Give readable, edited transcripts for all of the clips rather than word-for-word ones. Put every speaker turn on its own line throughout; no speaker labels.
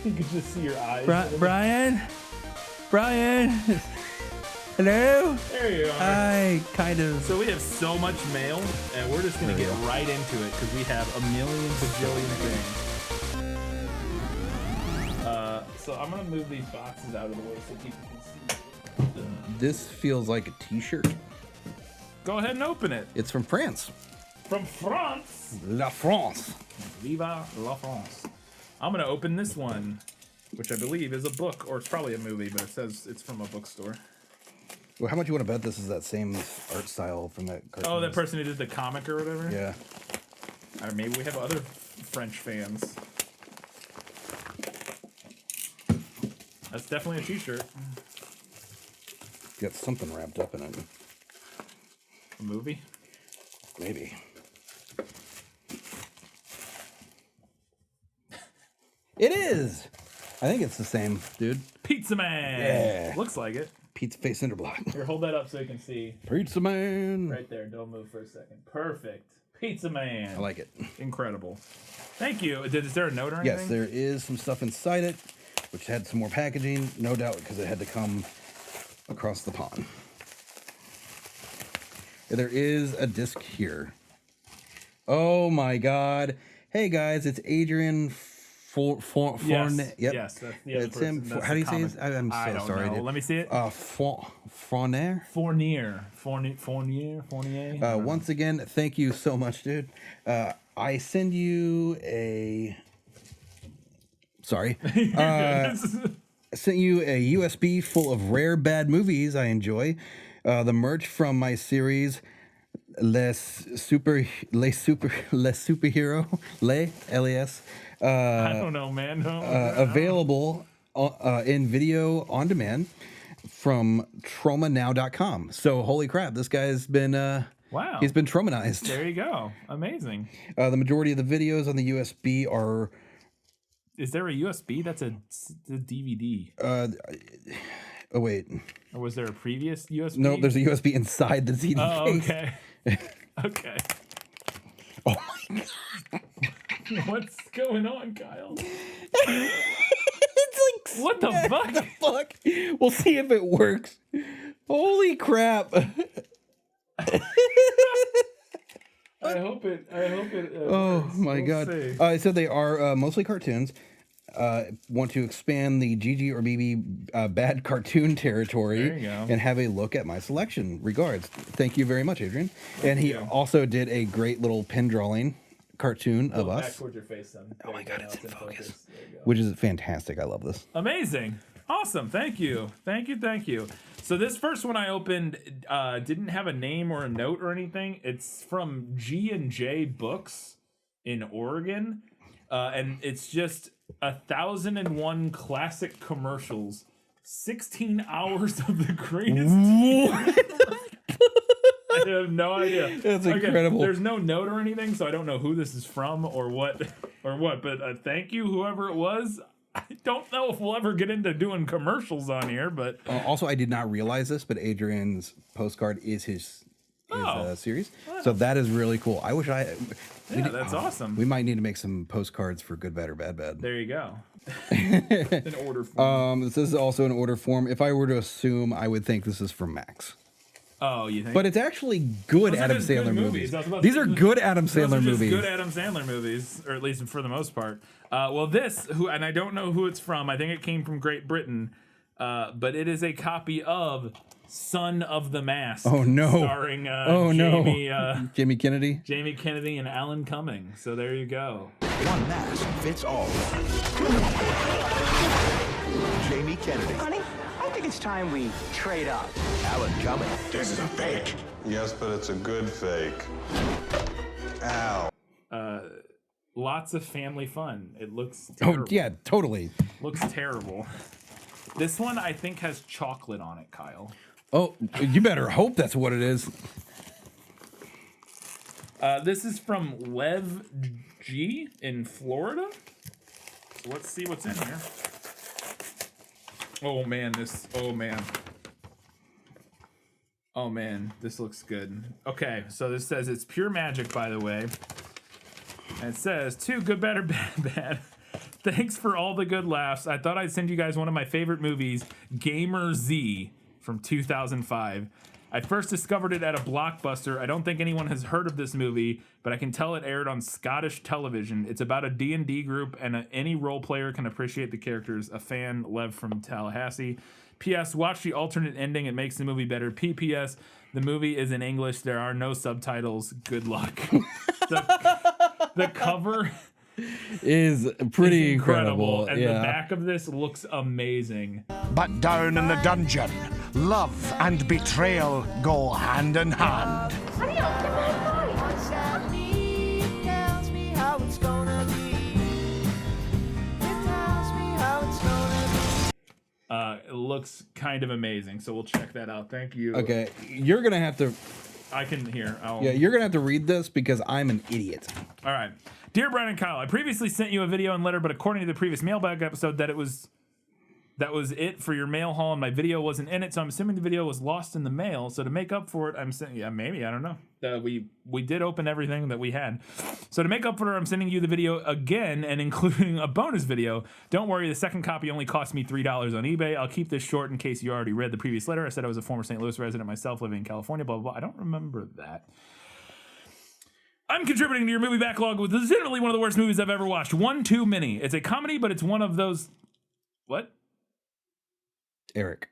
You could just see your eyes.
Brian? Hello?
There you are.
I kind of.
So we have so much mail, and we're just gonna get right into it because we have a million bajillion things. So I'm gonna move these boxes out of the way so people can see.
This feels like a t-shirt.
Go ahead and open it.
It's from France.
From France.
La France.
Viva la France. I'm gonna open this one, which I believe is a book, or it's probably a movie, but it says it's from a bookstore.
Well, how much you want to bet this is that same art style from that cartoon?
Oh, that person who did the comic or whatever?
Yeah.
Or maybe we have other French fans. That's definitely a t-shirt.
Got something wrapped up in it.
A movie?
Maybe. It is! I think it's the same, dude.
Pizza Man!
Yeah.
Looks like it.
Pizza Face Cinderblock.
Here, hold that up so you can see.
Pizza Man!
Right there. Don't move for a second. Perfect. Pizza Man.
I like it.
Incredible. Thank you. Is there a note or anything?
Yes, there is some stuff inside it, which had some more packaging, no doubt, because it had to come across the pond. There is a disc here. Oh my God! Hey guys, it's Adrian Fournier.
Yes.
Yep.
Yes. That's the
It's him.
That's
How do you
the
say his?
comic.
I'm
I
so
don't
sorry.
know.
Dude.
Let me see it.
Fournier.
Fournier.
Once again, thank you so much, dude. I send you a. Sorry. I sent you a USB full of rare bad movies I enjoy. The merch from my series Les Superhero LAS.
I don't know, man. No,
Available in video on demand from traumanow.com. So holy crap, this guy's been
wow.
He's been traumatized.
There you go. Amazing.
The majority of the videos on the USB are.
Is there a USB? That's a DVD.
Oh wait.
Or was there a previous USB?
No, there's a USB inside the CD
Oh,
case.
okay. Okay.
Oh my God.
What's going on, Kyle?
It's like
What the fuck?
fuck. We'll see if it works. Holy crap.
I hope it.
Oh
works.
my
We'll
God.
see.
So they are mostly cartoons. Want to expand the GG or BB bad cartoon territory
There you go.
and have a look at my selection. Regards. Thank you very much, Adrian. And he
you.
also did a great little pen drawing cartoon of
Back
us,
towards your face, son.
Oh my
There you
God,
go.
it's
Now
in focus.
There you go.
which is fantastic. I love this.
Amazing. Awesome. Thank you. Thank you. So this first one I opened didn't have a name or a note or anything. It's from G&J Books in Oregon. And it's just 1,001 classic commercials. 16 hours of the greatest. I have no idea.
That's incredible.
There's no note or anything, so I don't know who this is from or what. But thank you, whoever it was. I don't know if we'll ever get into doing commercials on here, but
Also, I did not realize this, but Adrian's postcard is his series. So that is really cool. I wish I.
that's awesome.
We might need to make some postcards for Good, Bad, or Bad, Bad.
There you go. An order form.
This is also an order form. If I were to assume, I would think this is from Max.
Oh, you think?
But it's actually good
Those are
Adam
just good
Sandler
movies.
movies.
I was about to
These
say,
are good Adam
Those are
Sandler
just
movies.
good Adam Sandler movies, or at least for the most part. Well, and I don't know who it's from. I think it came from Great Britain, but it is a copy of Son of the Mask.
Oh, no.
Starring
Jamie Kennedy.
Jamie Kennedy and Alan Cumming. So there you go.
One mask fits all. Jamie Kennedy,
Honey, I think it's time we trade up.
Alan Cumming,
This is a fake.
Yes, but it's a good fake. Ow.
Lots of family fun. It looks
Oh,
terrible.
yeah, totally.
Looks terrible. This one, I think, has chocolate on it, Kyle.
Oh, you better hope that's what it is.
This is from Lev G in Florida. So let's see what's in here. Oh man, this looks good. Okay, so this says it's pure magic, by the way. And it says, to Good, Bad, or Bad, Bad. Thanks for all the good laughs. I thought I'd send you guys one of my favorite movies, Gamer Z from 2005. I first discovered it at a Blockbuster. I don't think anyone has heard of this movie, but I can tell it aired on Scottish television. It's about a D&D group, and any role player can appreciate the characters. A fan, Lev from Tallahassee. P.S. Watch the alternate ending. It makes the movie better. P.P.S. The movie is in English. There are no subtitles. Good luck. The cover
is pretty incredible.
And the back of this looks amazing.
But down in the dungeon, love and betrayal go hand in hand.
It looks kind of amazing, so we'll check that out. Thank you.
Okay, you're gonna have to.
I can hear.
Yeah, you're gonna have to read this because I'm an idiot.
All right. Dear Brian and Kyle, I previously sent you a video and letter, but according to the previous mailbag episode, that was it for your mail haul, and my video wasn't in it, so I'm assuming the video was lost in the mail. So to make up for it, I'm sending. Yeah, maybe, I don't know. We did open everything that we had. So to make up for it, I'm sending you the video again and including a bonus video. Don't worry, the second copy only cost me $3 on eBay. I'll keep this short in case you already read the previous letter. I said I was a former St. Louis resident myself, living in California. Blah blah blah. I don't remember that. I'm contributing to your movie backlog with legitimately one of the worst movies I've ever watched. One Too Many. It's a comedy, but it's one of those. What?
Eric.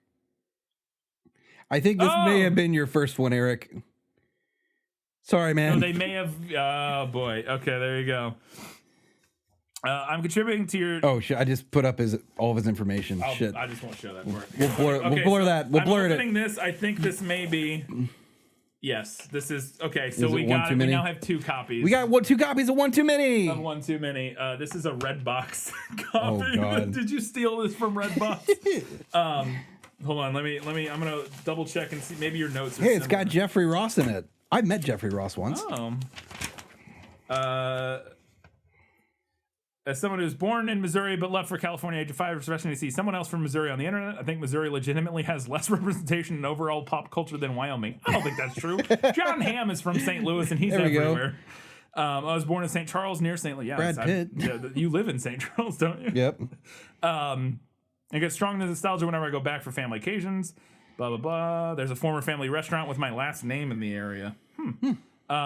I think this may have been your first one, Eric. Sorry, man.
No, they may have. Oh, boy. Okay, there you go. I'm contributing to your.
Oh, shit. I just put up all of his information. Shit.
I just won't show that part.
We'll blur that. We'll blur it.
I'm opening this. I think this may be. Yes, this is. Okay, so
Is it
we
one
got
too
it. We
many?
now have 2 copies.
We got 2 copies of One Too Many.
Of One Too Many. This is a Redbox copy.
Oh, God.
Did you steal this from Redbox? Hold on. Let me. I'm gonna double check and see. Maybe your notes are
Hey, it's
similar.
got Jeffrey Ross in it. I met Jeffrey Ross once.
As someone who's born in Missouri but left for California at age of 5, it's refreshing to see someone else from Missouri on the internet. I think Missouri legitimately has less representation in overall pop culture than Wyoming. I don't think that's true. John Hamm is from St. Louis and he's
There we go.
everywhere. I was born in St. Charles near St. Louis. Yeah,
Brad Pitt.
You live in St. Charles, don't you?
Yep.
I get strong nostalgia whenever I go back for family occasions. Blah, blah, blah. There's a former family restaurant with my last name in the area.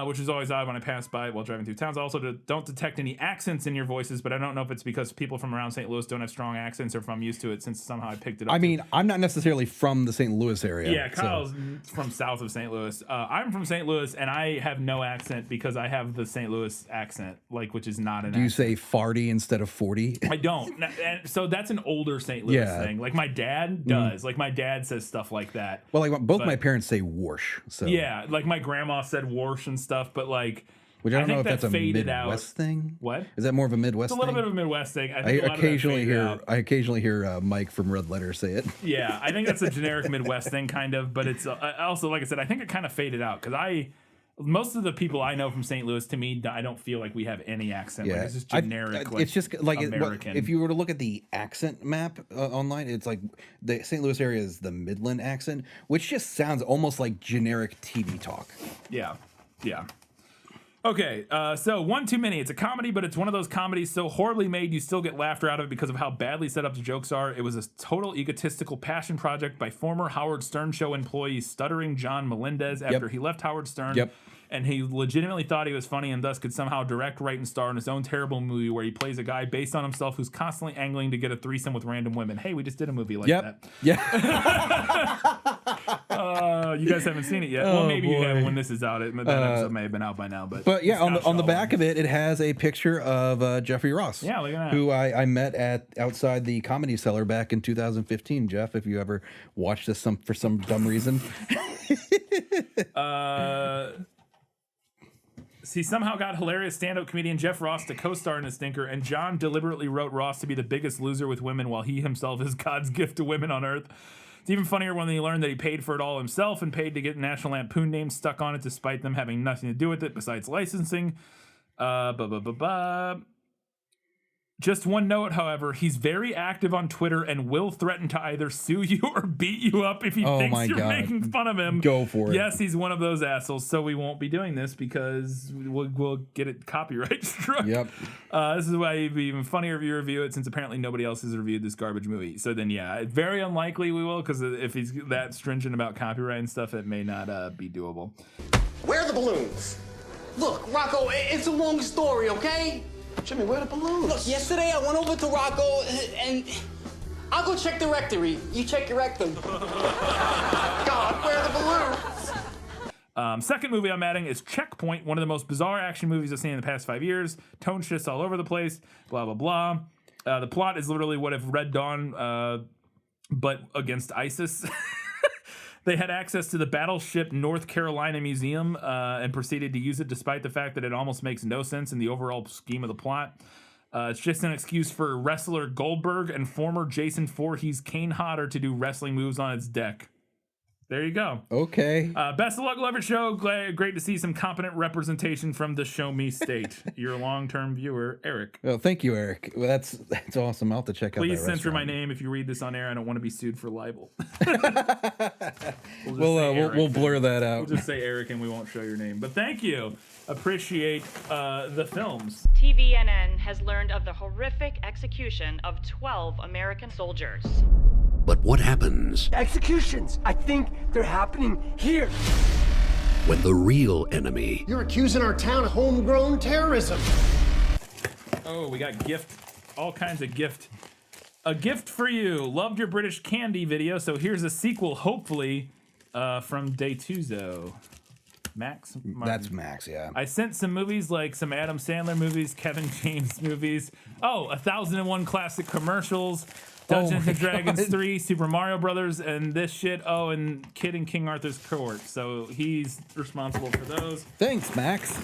Which is always odd when I pass by while driving through towns. I also don't detect any accents in your voices, but I don't know if it's because people from around St. Louis don't have strong accents or if I'm used to it since somehow I picked it up.
I mean, I'm not necessarily from the St. Louis area.
Yeah, Kyle's from south of St. Louis. I'm from St. Louis, and I have no accent because I have the St. Louis accent, which is not an
Do you
accent.
say farty instead of 40?
I don't. And so that's an older St. Louis
Yeah.
thing. Like my dad does. Like my dad says stuff like that.
Well, like both
But-
my parents say warsh. So
Yeah, like my grandma said warsh and stuff, but like
which I don't know
think
if that's
that
a
faded
Midwest
out.
thing.
What?
Is that more of a Midwest
It's a little
thing?
bit of a Midwest thing. I
I
think a lot of that
occasionally
faded
hear
out.
Mike from Red Letter say it.
Yeah, I think that's a generic Midwest thing, kind of. But it's also, like I said, I think it kind of faded out because most of the people I know from St. Louis, to me, I don't feel like we have any accent. Like, it's just generic.
it's just like
American.
if you were to look at the accent map online, it's like the St. Louis area is the Midland accent, which just sounds almost like generic TV talk.
Yeah. Okay, so One Too Many. It's a comedy, but it's one of those comedies so horribly made you still get laughter out of it because of how badly set up the jokes are. It was a total egotistical passion project by former Howard Stern show employee Stuttering John Melendez after he left Howard Stern.
Yep.
And he legitimately thought he was funny and thus could somehow direct, write, and star in his own terrible movie where he plays a guy based on himself who's constantly angling to get a threesome with random women. Hey, we just did a movie like that.
Yeah.
You guys haven't seen it yet. Well, maybe you have when this is out. That episode may have been out by now. But
yeah,
it's
on the
not
back of it, it has a picture of Jeffrey Ross.
Yeah, look at that.
Who I met outside the Comedy Cellar back in 2015. Jeff, if you ever watched this for some dumb reason.
He somehow got hilarious stand-up comedian Jeff Ross to co-star in The Stinker, and John deliberately wrote Ross to be the biggest loser with women while he himself is God's gift to women on earth. It's even funnier when he learned that he paid for it all himself and paid to get National Lampoon names stuck on it despite them having nothing to do with it besides licensing. Just one note, however, he's very active on Twitter and will threaten to either sue you or beat you up if he
Oh
thinks
my
you're
God.
making fun of him.
Go for it.
Yes, he's one of those assholes, so we won't be doing this because we'll get it copyright struck.
Yep.
This is why it'd be even funnier if you review it, since apparently nobody else has reviewed this garbage movie. So then, yeah, it's very unlikely we will, because if he's that stringent about copyright and stuff, it may not be doable.
Where are the balloons? Look, Rocco, it's a long story, okay?
Jimmy, where are the balloons?
Look, yesterday I went over to Rocco and I'll go check the rectory. You check your rectum.
God, where are the balloons?
Second movie I'm adding is Checkpoint, one of the most bizarre action movies I've seen in the past 5 years. Tone shifts all over the place, blah, blah, blah. The plot is literally what if Red Dawn, but against ISIS. They had access to the Battleship North Carolina Museum and proceeded to use it despite the fact that it almost makes no sense in the overall scheme of the plot. It's just an excuse for wrestler Goldberg and former Jason Voorhees Kane Hodder to do wrestling moves on its deck. There you go.
Okay.
Best of luck, love your show. Great to see some competent representation from the Show Me State. Your long-term viewer, Eric.
Well, thank you, Eric. Well, that's awesome. I'll have to check out that
Please censor my
restaurant.
name if you read this on air. I don't want to be sued for libel.
We'll blur that out.
We'll just say Eric and we won't show your name. But thank you. Appreciate the films.
TVNN has learned of the horrific execution of 12 American soldiers.
But what happens
Executions. I think they're happening here.
when the real enemy
You're accusing our town of homegrown terrorism.
Oh, we got all kinds of gift. A gift for you. Loved your British Candy video, so here's a sequel, hopefully, from Daytuzo. Max Martin.
That's Max, yeah.
I sent some movies, like some Adam Sandler movies, Kevin James movies. Oh, 1001 classic commercials, Dungeons and Dragons 3, Super Mario Brothers, and this shit. Oh, and Kid in King Arthur's Court. So he's responsible for those.
Thanks, Max.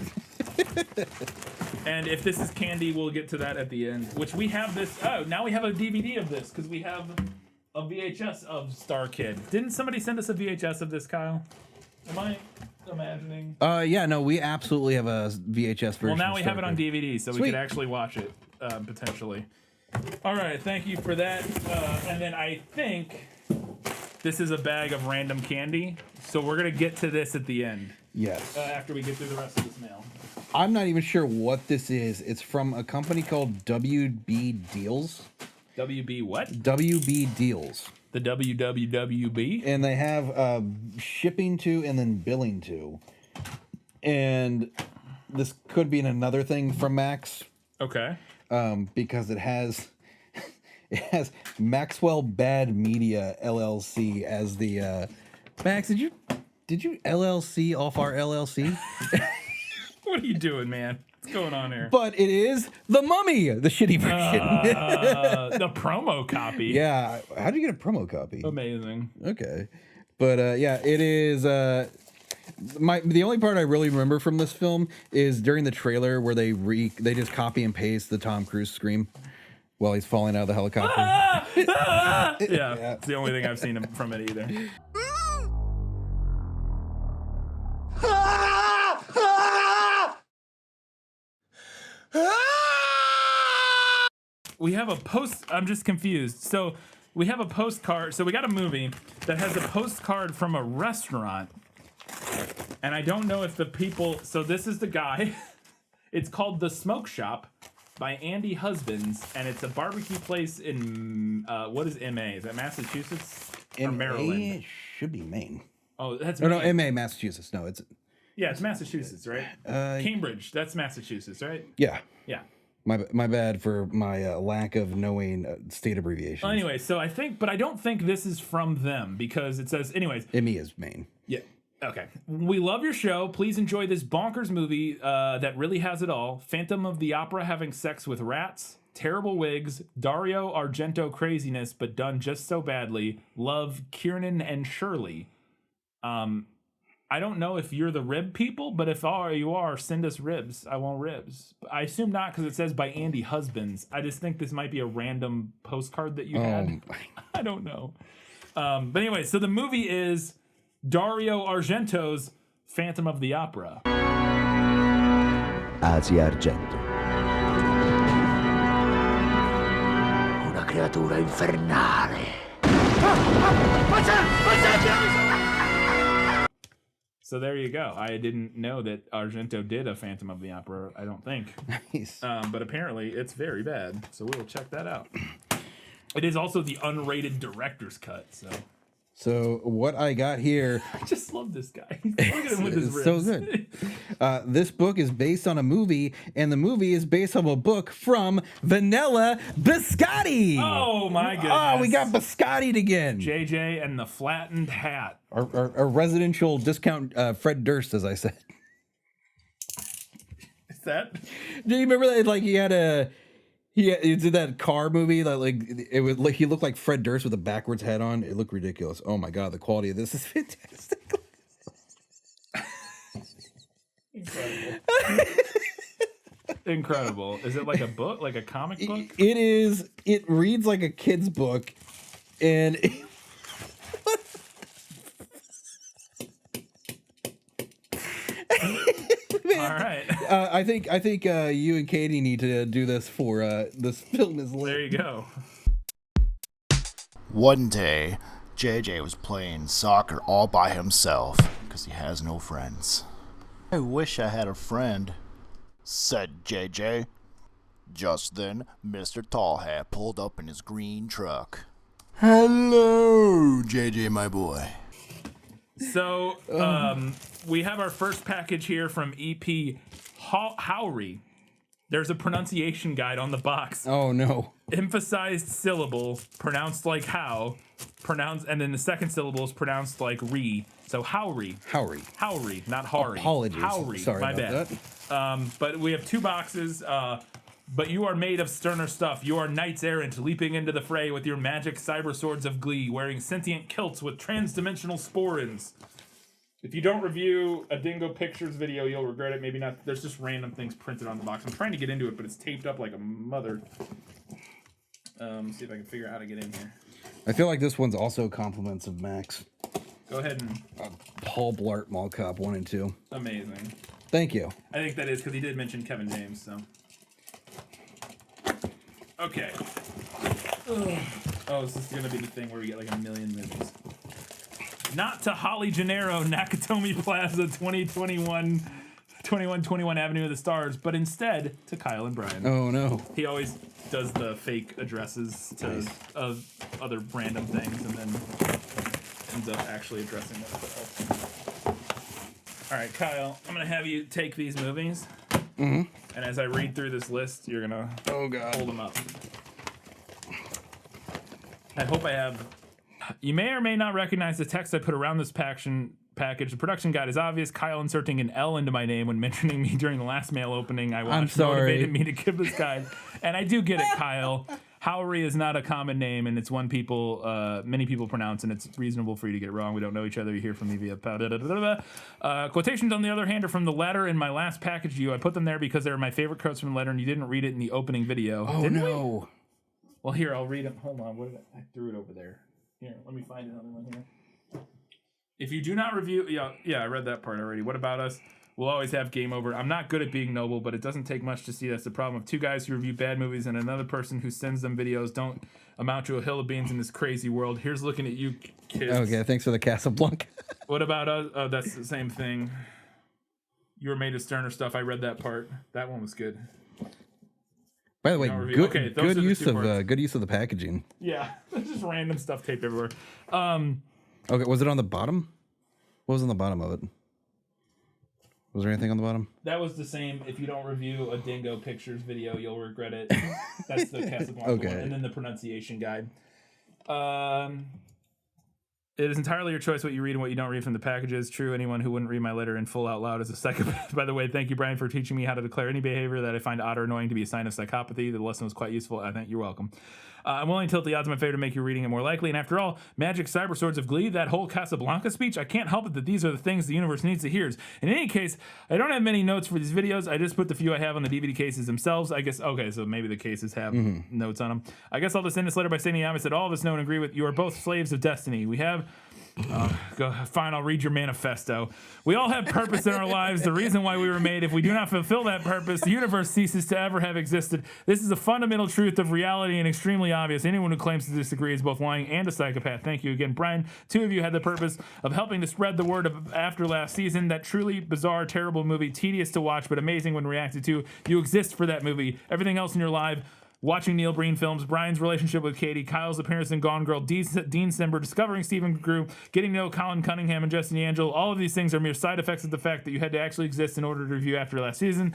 And if this is candy, we'll get to that at the end. Which we have this. Oh, now we have a DVD of this because we have a VHS of Star Kid. Didn't somebody send us a VHS of this, Kyle? Am I imagining?
Yeah, no, we absolutely have a VHS version.
Well, now
of
we
Star
have it on
Kid.
DVD, so we
Sweet.
could actually watch it potentially. All right, thank you for that. And then I think this is a bag of random candy, so we're gonna get to this at the end.
Yes.
After we get through the rest of this mail.
I'm not even sure what this is. It's from a company called WB Deals.
WB what?
WB Deals.
The WWWB?
And they have shipping to and then billing to. And this could be another thing from Max.
Okay.
Because it has Maxwell Bad Media LLC as the Max, did you LLC off our LLC?
What are you doing, man? What's going on here?
But it is The Mummy, the shitty version.
The promo copy.
Yeah. How'd you get a promo copy?
Amazing.
Okay. But yeah, it is the only part I really remember from this film is during the trailer where they just copy and paste the Tom Cruise scream while he's falling out of the helicopter.
Yeah, it's the only thing I've seen from it either. We have a post. I'm just confused. So we have a postcard. So we got a movie that has a postcard from a restaurant. And I don't know if the people. So this is the guy. It's called The Smoke Shop by Andy Husbands. And it's a barbecue place in. What is MA? Is that Massachusetts? Or Maryland?
It should be Maine.
Oh, that's
No,
Maine.
MA, Massachusetts. No, it's.
Yeah, it's Massachusetts, right? Cambridge. That's Massachusetts, right?
Yeah.
Yeah.
My bad for my lack of knowing state abbreviations.
Well, anyway, so I don't think this is from them because it says, anyways.
ME is Maine.
Yeah. Okay. We love your show. Please enjoy this bonkers movie that really has it all. Phantom of the Opera having sex with rats, terrible wigs, Dario Argento craziness, but done just so badly. Love Kiernan and Shirley. I don't know if you're the rib people, but if you are, send us ribs. I want ribs. I assume not because it says by Andy Husbands. I just think this might be a random postcard that you had. I don't know. But anyway, so the movie is Dario Argento's Phantom of the Opera.
Asia Argento.
creatura infernale.
So there you go. I didn't know that Argento did a Phantom of the Opera, I don't think.
Nice.
But apparently it's very bad. So we will check that out. It is also the unrated director's cut.
So what I got here,
I just love this guy. Look at him with his
it's
ribs.
so good. This book is based on a movie, and the movie is based on a book from Vanilla Biscotti.
Oh my goodness.
Oh, we got Biscotti again.
JJ and the flattened hat.
Our residential discount Fred Durst, as I said.
Is that?
Do you remember that? Like he did that car movie that like it was like he looked like Fred Durst with a backwards hat on. It looked ridiculous. Oh my god, the quality of this is fantastic.
Incredible. Is it like a book, like a comic book?
It is. It reads like a kid's book, and
All right.
I think you and Katie need to do this for this film is lit.
There you go.
One day, JJ was playing soccer all by himself because he has no friends. I wish I had a friend, said JJ. Just then, Mr. Tall Hat pulled up in his green truck. Hello, JJ, my boy.
So, we have our first package here from EP Howry. There's a pronunciation guide on the box.
Oh no.
Emphasized syllable, pronounced like how, and then the second syllable is pronounced like re. So Howry. Howry, not Hari.
Apologies.
Howry.
Sorry
My
about
bad.
that.
But we have two boxes. But you are made of sterner stuff. You are knights errant, leaping into the fray with your magic cyber swords of glee, wearing sentient kilts with trans-dimensional sporins. If you don't review a Dingo Pictures video, you'll regret it. Maybe not. There's just random things printed on the box. I'm trying to get into it, but it's taped up like a mother. See if I can figure out how to get in here.
I feel like this one's also compliments of Max.
Go ahead and...
Paul Blart Mall Cop 1 and 2.
Amazing.
Thank you.
I think that is because he did mention Kevin James, so... Okay. Oh, this is going to be the thing where we get like a million movies. Not to Holly Gennaro, Nakatomi Plaza, 2121 Avenue of the Stars, but instead to Kyle and Brian.
Oh no.
He always does the fake addresses to other random things and then ends up actually addressing them. All right, Kyle, I'm going to have you take these movies.
Mm-hmm.
And as I read through this list, you're going to hold them up. I hope I have... You may or may not recognize the text I put around this package. The production guide is obvious. Kyle inserting an L into my name when mentioning me during the last mail opening I watched motivated me to give this guide. And I do get it, Kyle. Howry is not a common name, and it's one many people pronounce, and it's reasonable for you to get it wrong. We don't know each other. You hear from me via... Quotations, on the other hand, are from the letter in my last package to you. I put them there because they were my favorite quotes from the letter, and you didn't read it in the opening video.
Oh,
didn't
no.
We? Well, here, I'll read them. Hold on. What did I threw it over there. Here, let me find another one here. If you do not review... Yeah, I read that part already. What about us? We'll always have game over. I'm not good at being noble, but it doesn't take much to see that's the problem of two guys who review bad movies and another person who sends them videos don't amount to a hill of beans in this crazy world. Here's looking at you, kids.
Okay, thanks for the Casablanca.
What about us? Oh, that's the same thing. You were made of sterner stuff. I read that part. That one was good.
By the way, good use of the packaging.
Yeah, there's just random stuff taped everywhere.
Okay, was it on the bottom? What was on the bottom of it? Was there anything on the bottom?
That was the same. If you don't review a Dingo Pictures video, you'll regret it. That's the Casablanca one. And then the pronunciation guide. It is entirely your choice what you read and what you don't read from the packages. True, anyone who wouldn't read my letter in full out loud is a psychopath. By the way, thank you, Brian, for teaching me how to declare any behavior that I find odd or annoying to be a sign of psychopathy. The lesson was quite useful. I think you're welcome. I'm willing to tilt the odds in my favor to make your reading it more likely. And after all, magic cyber swords of glee, that whole Casablanca speech, I can't help it that these are the things the universe needs to hear. In any case, I don't have many notes for these videos. I just put the few I have on the DVD cases themselves. I guess, okay, so maybe the cases have notes on them. I guess I'll just end this letter by stating the obvious that all of us know and agree with. You are both slaves of destiny. We have Fine, I'll read your manifesto. We all have purpose in our lives, the reason why we were made. If we do not fulfill that purpose, the universe ceases to ever have existed. This is a fundamental truth of reality and extremely obvious. Anyone who claims to disagree is both lying and a psychopath. Thank you again, Brian. Two of you had the purpose of helping to spread the word of after last season. That truly bizarre, terrible movie, tedious to watch, but amazing when reacted to. You exist for that movie. Everything else in your life, watching Neil Breen films, Brian's relationship with Katie, Kyle's appearance in Gone Girl, Dean Simber, discovering Stephen Grew, getting to know Colin Cunningham and Justin Angel, all of these things are mere side effects of the fact that you had to actually exist in order to review after last season.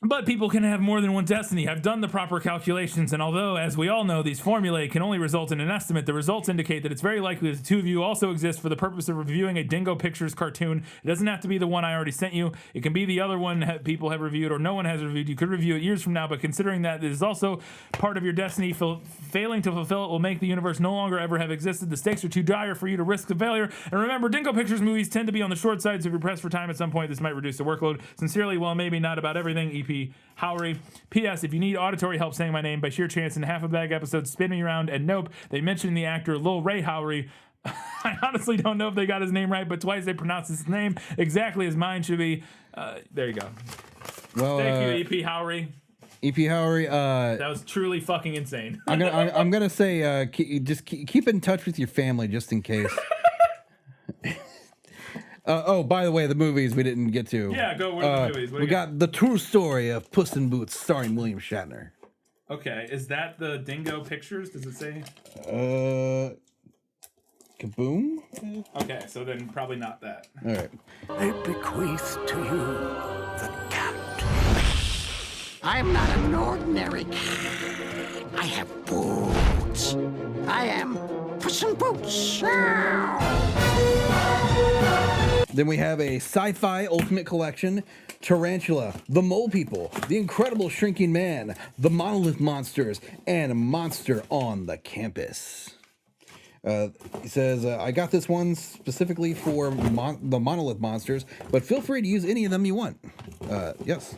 But people can have more than one destiny. I've done the proper calculations, and although, as we all know, these formulae can only result in an estimate, the results indicate that it's very likely that the two of you also exist for the purpose of reviewing a Dingo Pictures cartoon. It doesn't have to be the one I already sent you. It can be the other one people have reviewed or no one has reviewed. You could review it years from now, but considering that it is also part of your destiny, failing to fulfill it will make the universe no longer ever have existed. The stakes are too dire for you to risk the failure. And remember, Dingo Pictures movies tend to be on the short side, so if you're pressed for time at some point, this might reduce the workload. Sincerely, well, maybe not about everything, EP Howery. P.S. If you need auditory help saying my name, by sheer chance in Half a Bag episode, Spin Me Around, and Nope, they mentioned the actor Lil Ray Howery. I honestly don't know if they got his name right, but twice they pronounced his name exactly as mine should be. There you go.
Well,
thank you, EP Howery.
EP Howery.
That was truly fucking insane.
I'm gonna say keep in touch with your family just in case. Oh, by the way, the movies we didn't get to.
Yeah, go. Where are the movies?
We got The True Story of Puss in Boots, starring William Shatner.
Okay, is that the Dingo Pictures? Does it say?
Kaboom?
Okay, so then probably not that.
All right.
I bequeath to you the cat. I'm not an ordinary cat. I have boots. I am Puss in Boots.
Then we have a sci-fi ultimate collection: Tarantula, The Mole People, The Incredible Shrinking Man, The Monolith Monsters, and Monster on the Campus. He says, I got this one specifically for the Monolith Monsters, but feel free to use any of them you want. Yes.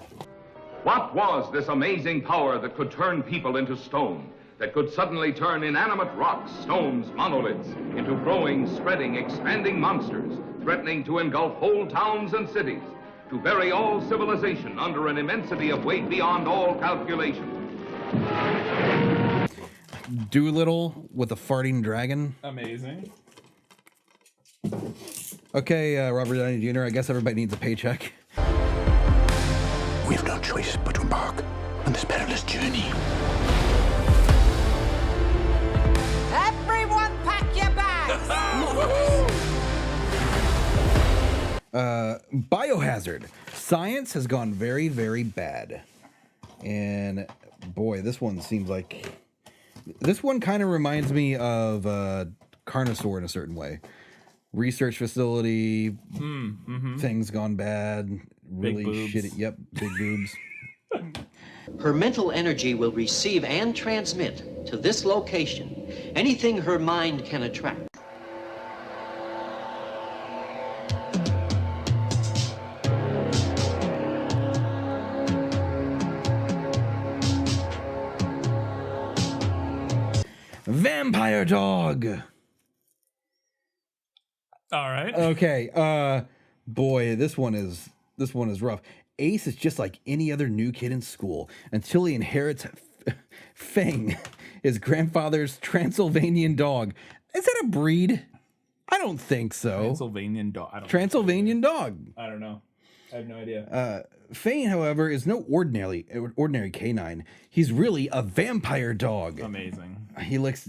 What was this amazing power that could turn people into stone? That could suddenly turn inanimate rocks, stones, monoliths, into growing, spreading, expanding monsters, threatening to engulf whole towns and cities, to bury all civilization under an immensity of weight beyond all calculation.
Doolittle with a farting dragon.
Amazing.
Okay, Robert Downey Jr., I guess everybody needs a paycheck.
We have no choice but to embark on this perilous journey.
Everyone pack your bags!
Biohazard. Science has gone very, very bad. And boy, this one seems like... This one kind of reminds me of Carnosaur in a certain way. Research facility, things gone bad, really shitty. Yep, big boobs.
Her mental energy will receive and transmit to this location anything her mind can attract.
Vampire dog.
All right.
Okay. Boy, this one is rough. Ace is just like any other new kid in school until he inherits Fang, his grandfather's Transylvanian dog. Is that a breed? I don't think so.
Transylvanian dog.
Transylvanian dog.
I don't know. I have no idea.
Fane, however, is no ordinary canine. He's really a vampire dog.
Amazing.
He licks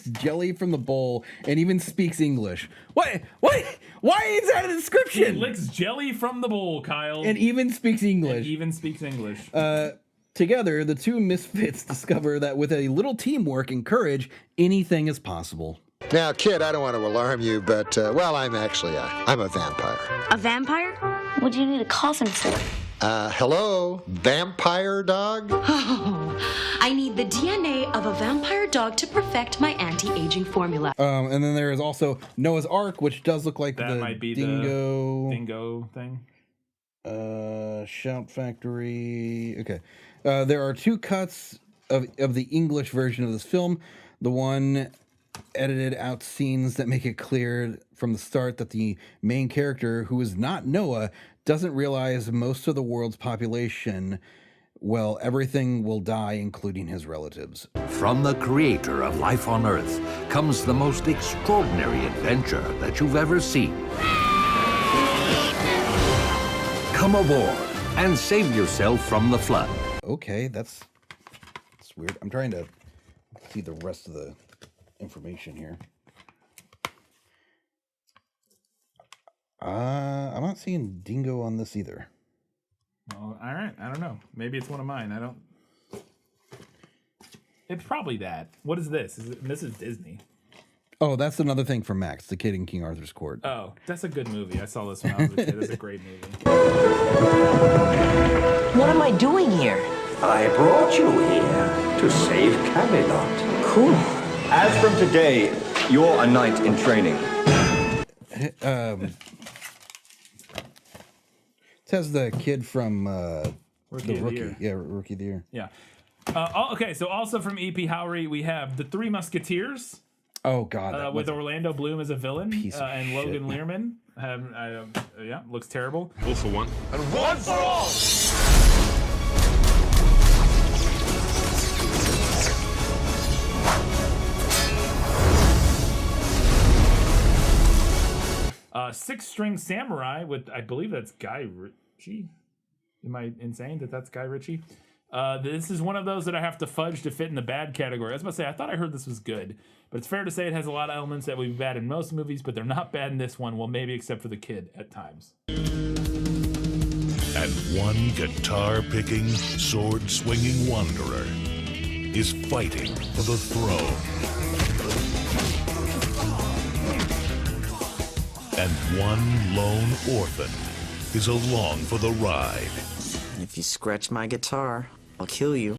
jelly from the bowl and even speaks English. What? Why is that a description?
He licks jelly from the bowl, Kyle.
And even speaks English. Together, the two misfits discover that with a little teamwork and courage, anything is possible.
Now, kid, I don't want to alarm you, but, well, I'm a vampire.
A vampire? What do you need a coffin for?
Hello, vampire dog?
Oh, I need the DNA of a vampire dog to perfect my anti-aging formula.
And then there is also Noah's Ark, which does look like
that might be
dingo...
the dingo thing.
Shout Factory. Okay. There are two cuts of the English version of this film. The one edited out scenes that make it clear from the start that the main character, who is not Noah, doesn't realize most of the world's population, well, everything will die, including his relatives.
From the creator of life on Earth comes the most extraordinary adventure that you've ever seen. Come aboard and save yourself from the flood.
Okay, that's weird. I'm trying to see the rest of the information here. I'm not seeing Dingo on this either.
Well, all right. I don't know. Maybe it's one of mine. I don't. It's probably that. What is this? This is Disney.
Oh, that's another thing from Max, The Kid in King Arthur's Court.
Oh, that's a good movie. I saw this when I was a kid. That's a great movie.
What am I doing here?
I brought you here to save Camelot.
Cool.
As from today, you're a knight in training.
It says the kid from
Rookie
the
of the
Rookie.
Year.
Yeah, Rookie of the Year.
Yeah. Okay, so also from E.P. Howery, we have The Three Musketeers.
Oh, God.
With Orlando Bloom as a villain and
shit,
Logan Lerman. Yeah, looks terrible.
All for one.
And one for all!
Six String Samurai with, I believe that's Guy Ritchie. Am I insane that that's Guy Ritchie? This is one of those that I have to fudge to fit in the bad category. I was about to say, I thought I heard this was good, but it's fair to say it has a lot of elements that would be bad in most movies, but they're not bad in this one. Well, maybe except for the kid at times.
And one guitar-picking, sword-swinging wanderer is fighting for the throne. And one lone orphan is along for the ride.
If you scratch my guitar, I'll kill you.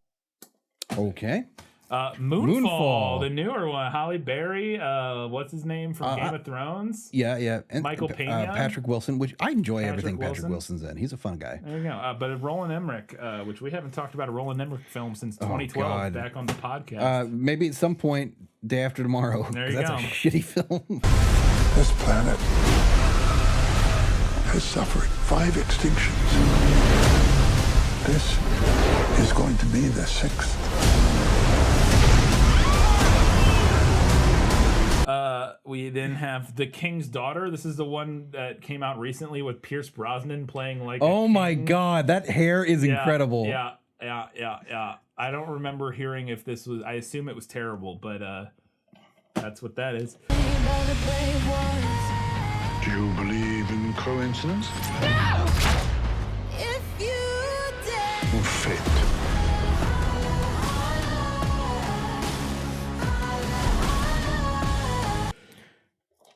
Okay.
Moonfall, the newer one. Halle Berry, what's his name from Game of Thrones?
Yeah. And,
Michael Pena.
Patrick Wilson, which I enjoy
Patrick
everything Patrick
Wilson.
Wilson's in. He's a fun guy.
There you go. But Roland Emmerich, which we haven't talked about a Roland Emmerich film since 2012,
God.
back on the podcast.
Maybe at some point, Day After Tomorrow.
There you
That's
go.
a shitty film.
This planet has suffered 5 extinctions. This is going to be the 6th.
We then have The King's Daughter. This is the one that came out recently with Pierce Brosnan playing like.
Oh my God, that hair is incredible.
Yeah. I don't remember hearing if this was. I assume it was terrible, but that's what that is.
Do you believe in coincidence?
No! If you did.
Or fate?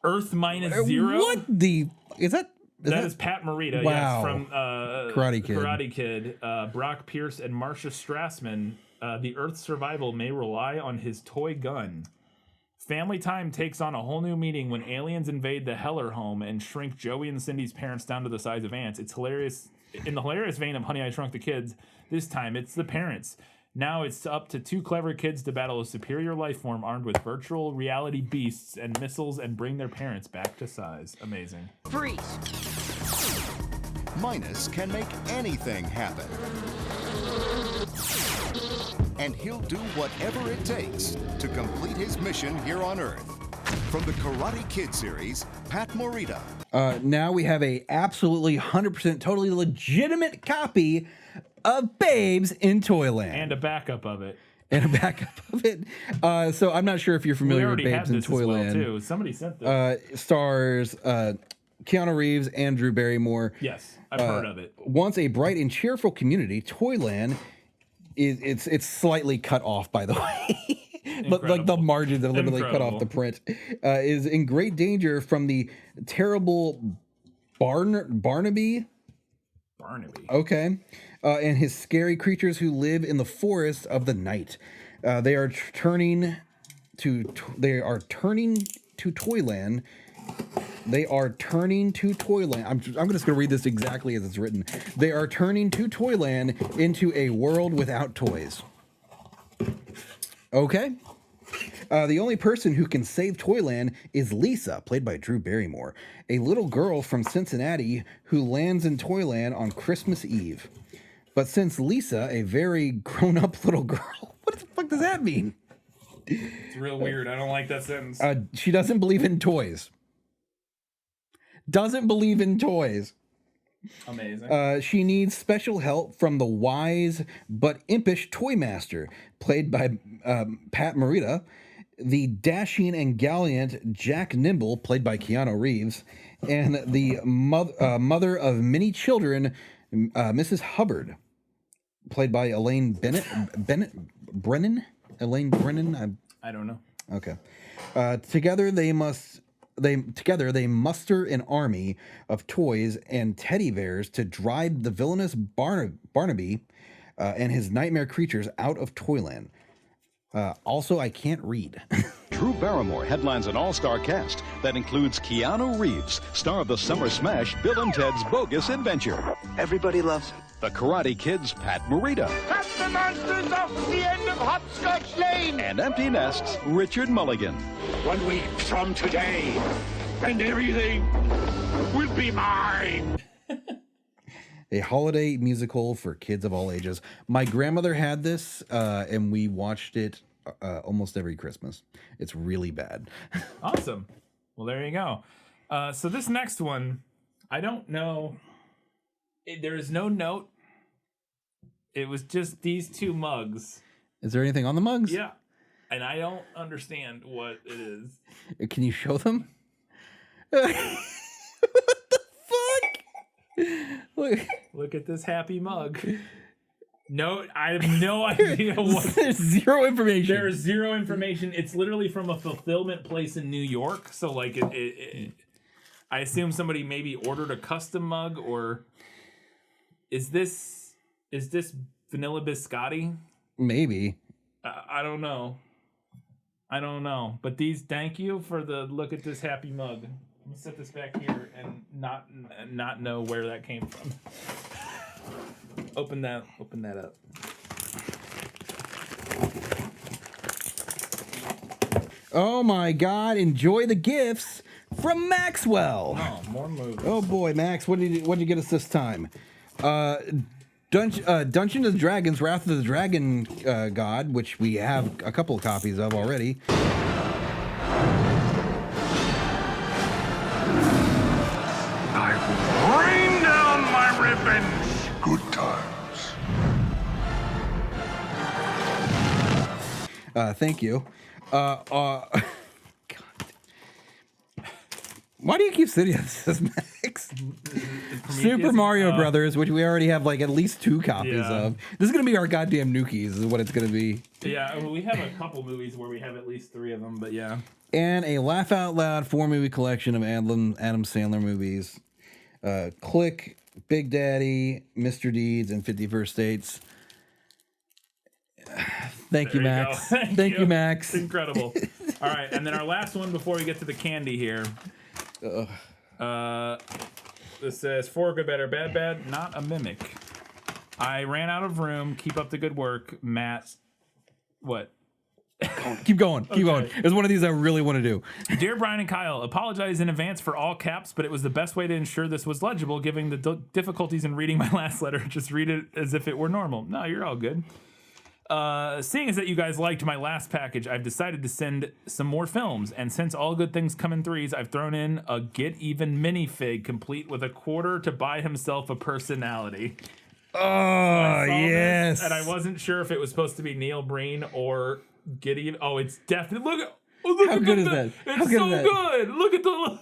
Earth Minus Zero.
What the is that?
That is Pat Morita,
Wow.
yes, from
Karate Kid.
Karate Kid. Brock Pierce and Marcia Strassman. The Earth's survival may rely on his toy gun. Family Time takes on a whole new meaning when aliens invade the Heller home and shrink Joey and Cindy's parents down to the size of ants. It's hilarious. In the hilarious vein of Honey, I Shrunk the Kids, this time it's the parents. Now it's up to 2 clever kids to battle a superior life form armed with virtual reality beasts and missiles and bring their parents back to size. Amazing.
Freeze.
Minus can make anything happen. And he'll do whatever it takes to complete his mission here on Earth. From the Karate Kid series, Pat Morita.
Now we have a absolutely 100% totally legitimate copy of Babes in Toyland.
And a backup of it.
So I'm not sure if you're familiar with
We already
Babes
had
in
this as well,
Toyland.
too. Somebody sent this.
Stars Keanu Reeves and Drew Barrymore.
Yes, I've heard of it.
Once a bright and cheerful community, Toyland it's slightly cut off, by the way. But like the margins are literally cut off the print. Is in great danger from the terrible Barnaby. Okay. And his scary creatures who live in the forest of the night. They are turning to Toyland. They are turning to Toyland. I'm just going to read this exactly as it's written. They are turning to Toyland into a world without toys. Okay. The only person who can save Toyland is Lisa, played by Drew Barrymore, a little girl from Cincinnati who lands in Toyland on Christmas Eve. But since Lisa, a very grown-up little girl, what the fuck does that mean?
It's real weird. I don't like that sentence.
She doesn't believe in toys. Doesn't believe in toys.
Amazing.
She needs special help from the wise but impish toy master, played by Pat Morita, the dashing and gallant Jack Nimble, played by Keanu Reeves, and the mother of many children, Mrs. Hubbard, played by Elaine Brennan. Elaine Brennan.
I don't know.
Okay. Together they muster an army of toys and teddy bears to drive the villainous Barnaby and his nightmare creatures out of Toyland. Also, I can't read.
Drew Barrymore headlines an all-star cast that includes Keanu Reeves, star of the summer smash Bill and Ted's Bogus Adventure.
Everybody loves him.
The Karate Kid's Pat Morita.
Cut the monsters off at the end of Hopscotch Lane!
And Empty Nest's Richard Mulligan.
1 week from today, and everything will be mine!
A holiday musical for kids of all ages. My grandmother had this, and we watched it almost every Christmas. It's really bad.
Awesome. Well, there you go. So this next one, I don't know. There is no note. It was just these two mugs.
Is there anything on the mugs?
Yeah. And I don't understand what it is.
Can you show them?
Look at this happy mug. No, I have no idea what.
There's zero information.
There's zero information. It's literally from a fulfillment place in New York. So, like, I assume somebody maybe ordered a custom mug, or is this Vanilla Biscotti?
Maybe.
I don't know. But thank you for the look at this happy mug. I'm gonna set this back here and not know where that came from. Open that up.
Oh my God! Enjoy the gifts from Maxwell.
Oh, more movies.
Oh boy, Max, what did you get us this time? Dungeons and Dragons: Wrath of the Dragon God, which we have a couple of copies of already.
Rain down my revenge! Good times.
Thank you. God. Why do you keep sitting on this, Max? Super Mario Brothers, which we already have like at least 2 copies of. This is gonna be our goddamn Nukies, is what it's gonna be.
Yeah, well, we have a couple movies where we have at least 3 of them, but yeah.
And a Laugh Out Loud 4-movie collection of Adam Sandler movies. Click, Big Daddy, Mr. Deeds, and 51st States. Thank you, Max. Thank you, Max.
It's incredible. All right, and then our last one before we get to the candy here. This says, For Good, Better, Bad, not a mimic. I ran out of room. Keep up the good work, Matt. What?
Keep going. Keep going. It's one of these I really want to do.
Dear Brian and Kyle, apologize in advance for all caps, but it was the best way to ensure this was legible, given the difficulties in reading my last letter. Just read it as if it were normal. No, you're all good. Seeing as that you guys liked my last package, I've decided to send some more films, and since all good things come in threes, I've thrown in a Get Even minifig complete with a quarter to buy himself a personality.
Oh, yes.
And I wasn't sure if it was supposed to be Neil Breen or Get Even. Oh, it's definitely. Look
How good is that?
It's so good. Look at the.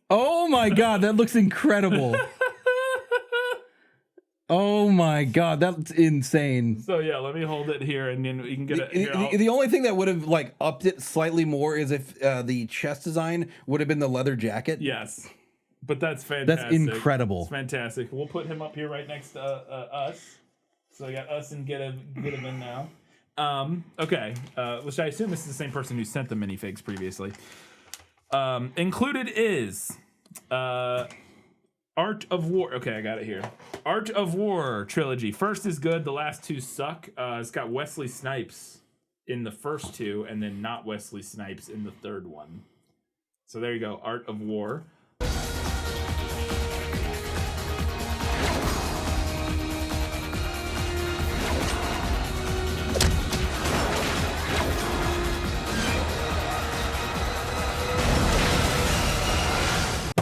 Oh my God, that looks incredible. Oh my God, that's insane.
So yeah, let me hold it here, and then you can get it.
The only thing that would have like upped it slightly more is if the chest design would have been the leather jacket.
Yes, but that's fantastic.
That's incredible.
It's fantastic. We'll put him up here right next to us. So I got us and get him in now. Okay, which I assume this is the same person who sent the minifigs previously. Included is Art of War. Okay, I got it here. Art of War trilogy. First is good. The last 2 suck. It's got Wesley Snipes in the first two, and then not Wesley Snipes in the third one. So there you go, Art of War.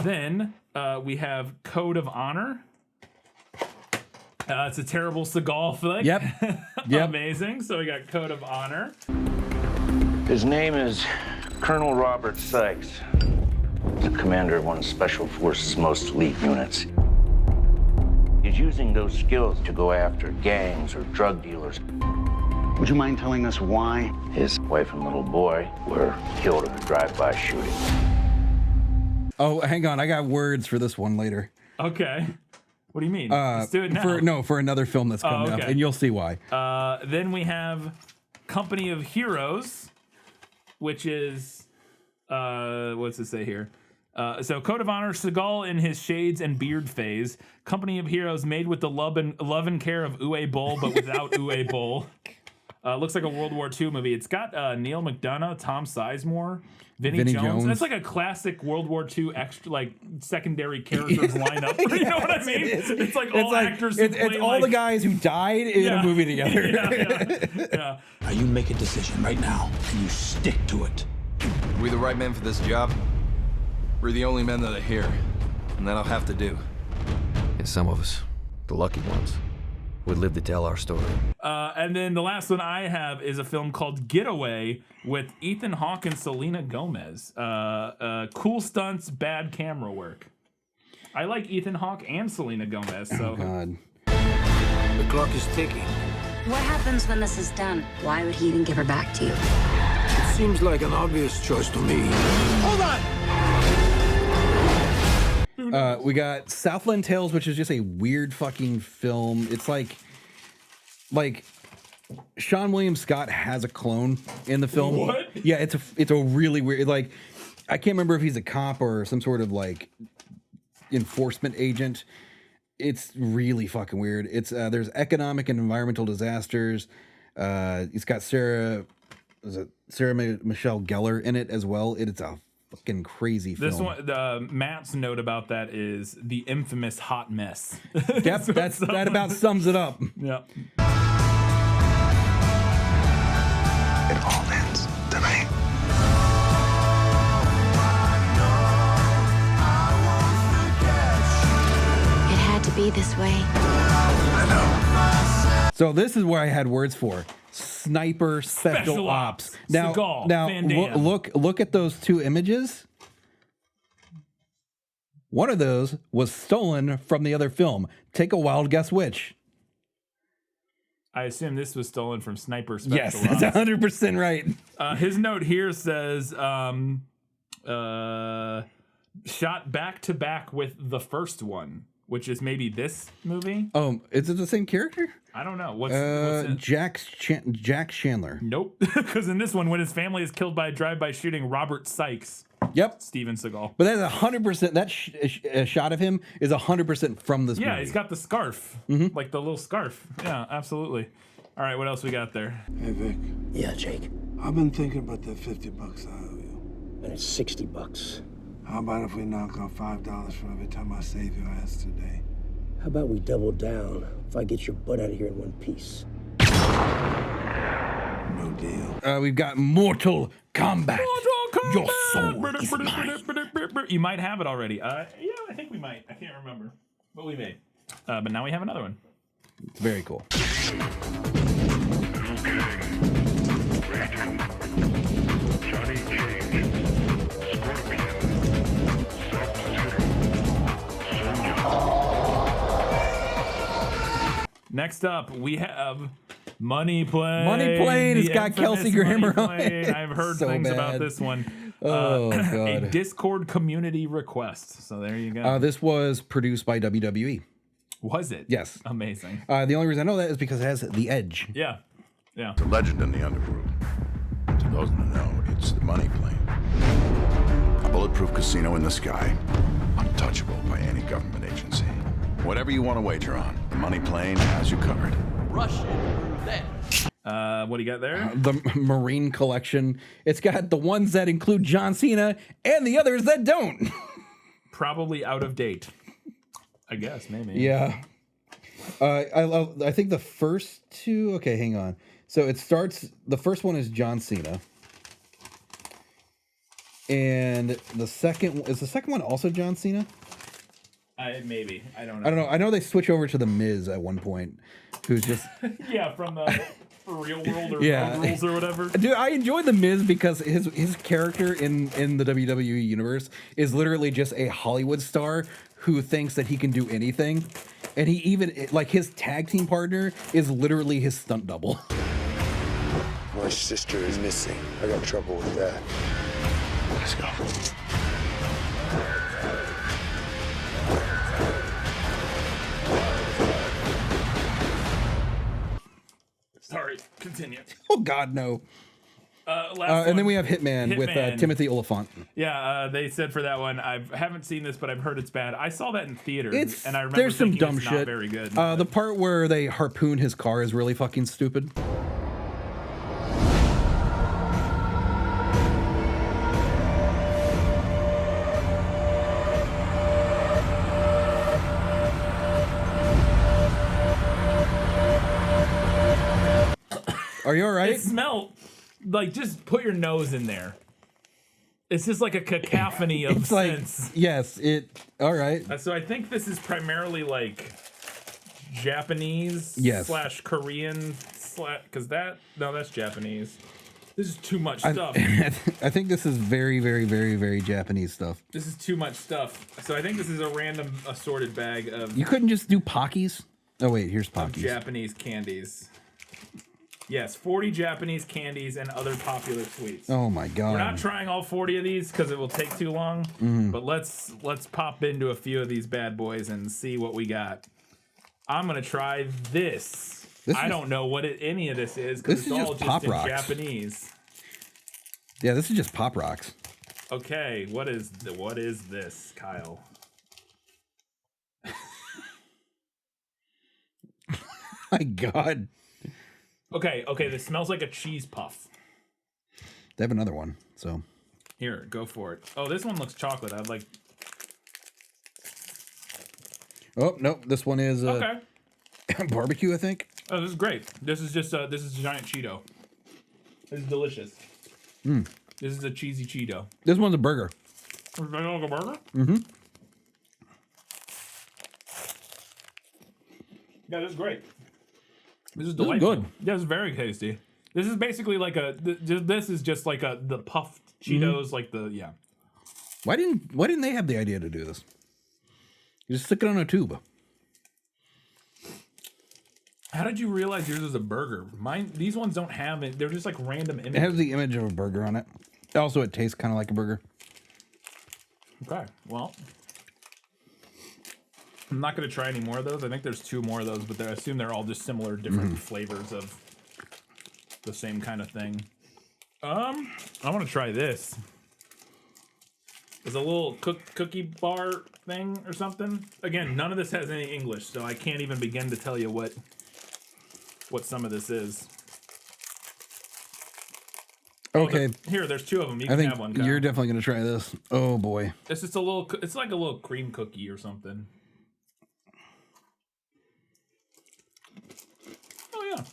Then we have Code of Honor. It's a terrible Seagal flick.
Yep.
Amazing. So we got Code of Honor.
His name is Colonel Robert Sykes. He's the commander of one of Special Forces' most elite units. He's using those skills to go after gangs or drug dealers. Would you mind telling us why? His wife and little boy were killed in a drive-by shooting.
Oh, hang on. I got words for this one later.
Okay. What do you mean? Let's do it now.
For another film that's coming up, and you'll see why.
Then we have Company of Heroes, which is what's it say here? So Code of Honor, Seagal in his shades and beard phase. Company of Heroes made with the love and care of Uwe Boll, but without Uwe Boll. Looks like a World War II movie. It's got Neil McDonough, Tom Sizemore, Vinnie Jones. That's like a classic World War II extra, like secondary characters lineup. You know what I mean? It's like all actors.
It's all the guys who died in a movie together.
Yeah.
Now you make a decision right now, and you stick to it.
Are we the right men for this job? We're the only men that are here, and that'll have to do.
And some of us, the lucky ones, would live to tell our story.
And then the last one I have is a film called Getaway with Ethan Hawke and Selena Gomez. Cool stunts, bad camera work. I like Ethan Hawke and Selena Gomez. So.
Oh, God.
The clock is ticking.
What happens when this is done? Why would he even give her back to you?
It seems like an obvious choice to me.
Hold on!
We got Southland Tales, which is just a weird fucking film. It's like Sean William Scott has a clone in the film.
What?
Yeah, it's a really weird, like, I can't remember if he's a cop or some sort of like enforcement agent. It's really fucking weird. It's there's economic and environmental disasters. It's got Sarah Michelle Gellar in it as well. It's a fucking crazy film.
This one, Matt's note about that is the infamous hot mess.
Yep, that about sums it up.
Yeah.
It all ends tonight.
It had to be this way.
So this is where I had words for sniper special ops. Now,
Seagal, Van
now
Damme.
look at those two images. One of those was stolen from the other film. Take a wild guess which.
I assume this was stolen from Sniper Special
Yes,
Ops.
that's 100% right.
His note here says, shot back to back with the first one, which is maybe this movie.
Oh, is it the same character?
I don't know. What's it?
Jack Chandler.
Nope. Because in this one, when his family is killed by a drive-by shooting, Robert Sykes.
Yep.
Steven Seagal.
But that's 100%. That shot of him is 100% from this movie.
Yeah, he's got the scarf. Like the little scarf. Yeah, absolutely. All right, what else we got there?
Hey, Vic.
Yeah, Jake.
I've been thinking about that $50 I owe you.
And it's $60.
How about if we knock off $5 for every time I save your ass today?
How about we double down if I get your butt out of here in one piece?
No deal.
We've got Mortal Kombat. Your soul is mine.
You might have it already. Yeah, I think we might. I can't remember. But we may. But now we have another one.
It's very cool.
Next up, we have Money Plane.
Money Plane. It's
The
got
infamous
Kelsey Grammer
Money
on
Plane.
it.
I've heard
So
things about
bad.
this one.
Oh,
A
God.
Discord community request. So there you go.
This was produced by WWE.
Was it?
Yes.
Amazing.
The only reason I know that is because it has The Edge.
Yeah. Yeah.
The legend in the underworld. To those that know, it's the Money Plane. A bulletproof casino in the sky, untouchable by any government agency. Whatever you want to wager on, the Money Plane has you covered.
Russian roulette.
What do you got there?
The Marine Collection. It's got the ones that include John Cena and the others that don't.
Probably out of date. I guess, maybe.
Yeah. I think the first two. Okay, hang on. So it starts. The first one is John Cena, and the second is the second one also John Cena.
Maybe. I don't know.
I don't know. I know they switch over to the Miz at one point, who's just
yeah, from the Real World or
Yeah.
Road Rules or whatever.
Dude, I enjoy the Miz because his character in the WWE universe is literally just a Hollywood star who thinks that he can do anything, and he even like his tag team partner is literally his stunt double.
My sister is missing. I got trouble with that. Let's go.
Sorry, continue.
Oh God, no.
Last
And then
one.
we have Hitman with Timothy Oliphant.
Yeah, they said for that one, I haven't seen this, but I've heard it's bad. I saw that in theaters, and I remember
There's some
thinking
dumb
it's
shit.
not very good.
The part where they harpoon his car is really fucking stupid. Are you all right?
It smelled like, just put your nose in there. It's just like a cacophony of
It's like,
scents.
yes, all right.
So I think this is primarily like Japanese
Yes.
slash Korean because that's Japanese. This is too much stuff.
I think this is very, very, very, very Japanese stuff.
This is too much stuff. So I think this is a random assorted bag of
You couldn't just do Pockies? Oh, wait, here's Pockies.
Japanese candies. Yes, 40 Japanese candies and other popular sweets.
Oh my God.
We're not trying all 40 of these because it will take too long.
Mhm.
But let's pop into a few of these bad boys and see what we got. I'm gonna try this. I don't know what any of this is because
This
it's
is
all
just
just
Pop
in
Rocks.
Japanese.
Yeah, this is just Pop Rocks.
Okay, what is this, Kyle?
My God.
Okay, this smells like a cheese puff.
They have another one, so.
Here, go for it. Oh, this one looks chocolate. I'd like.
Oh, no, this one is
Okay.
barbecue, I think.
Oh, this is great. This is just this is a giant Cheeto. This is delicious.
Mm.
This is a cheesy Cheeto.
This one's a burger.
Is that like a burger?
Mm-hmm.
Yeah, this is great. This is
This is
delightful.
good.
Yeah, it's very tasty. This is basically like this is just like the puffed
Mm-hmm.
Cheetos, like yeah.
Why didn't they have the idea to do this? You just stick it on a tube.
How did you realize yours is a burger? These ones don't have it. They're just like random images.
It has the image of a burger on it. Also, it tastes kind of like a burger.
Okay, well, I'm not gonna try any more of those. I think there's 2 more of those, but I assume they're all just similar, different flavors of the same kind of thing. I want to try this. It's a little cookie bar thing or something. Again, none of this has any English, so I can't even begin to tell you what some of this is.
Okay.
Here, there's 2 of them. You
I
can
think
have one. Kyle.
you're definitely going to try this. Oh, boy.
It's just a little. It's like a little cream cookie or something. Oh yeah,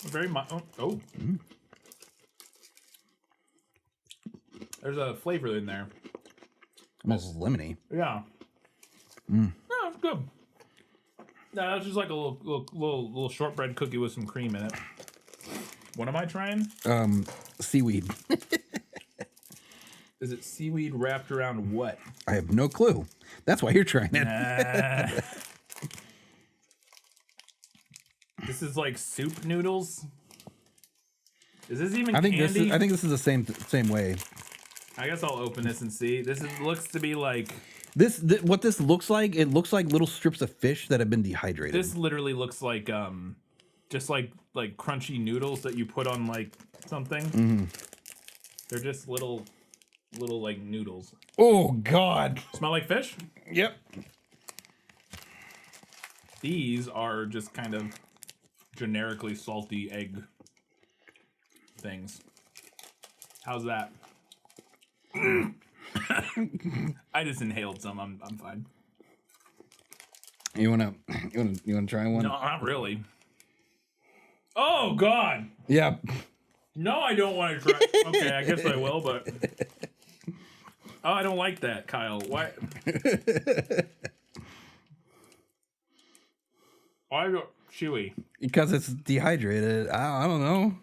very much. Oh. There's a flavor in there.
Almost lemony.
Yeah.
Mm.
No, it's good. No, it's just like a little shortbread cookie with some cream in it. What am I trying?
Seaweed.
Is it seaweed wrapped around what?
I have no clue. That's why you're trying it.
This is like soup noodles. Is this even
I think
candy?
I think this is the same way.
I guess I'll open this and see. Looks to be like
What this looks like? It looks like little strips of fish that have been dehydrated.
this. Literally looks like just like crunchy noodles that you put on like something.
Mhm.
They're just little like noodles.
Oh God!
Smell like fish?
Yep.
These are just kind of generically salty egg things. How's that? I just inhaled some. I'm fine.
You wanna try one?
No, not really. Oh God.
Yeah.
No, I don't want to try. Okay, I guess I will, but oh, I don't like that, Kyle. Why? Why do chewy?
Because it's dehydrated. I don't know.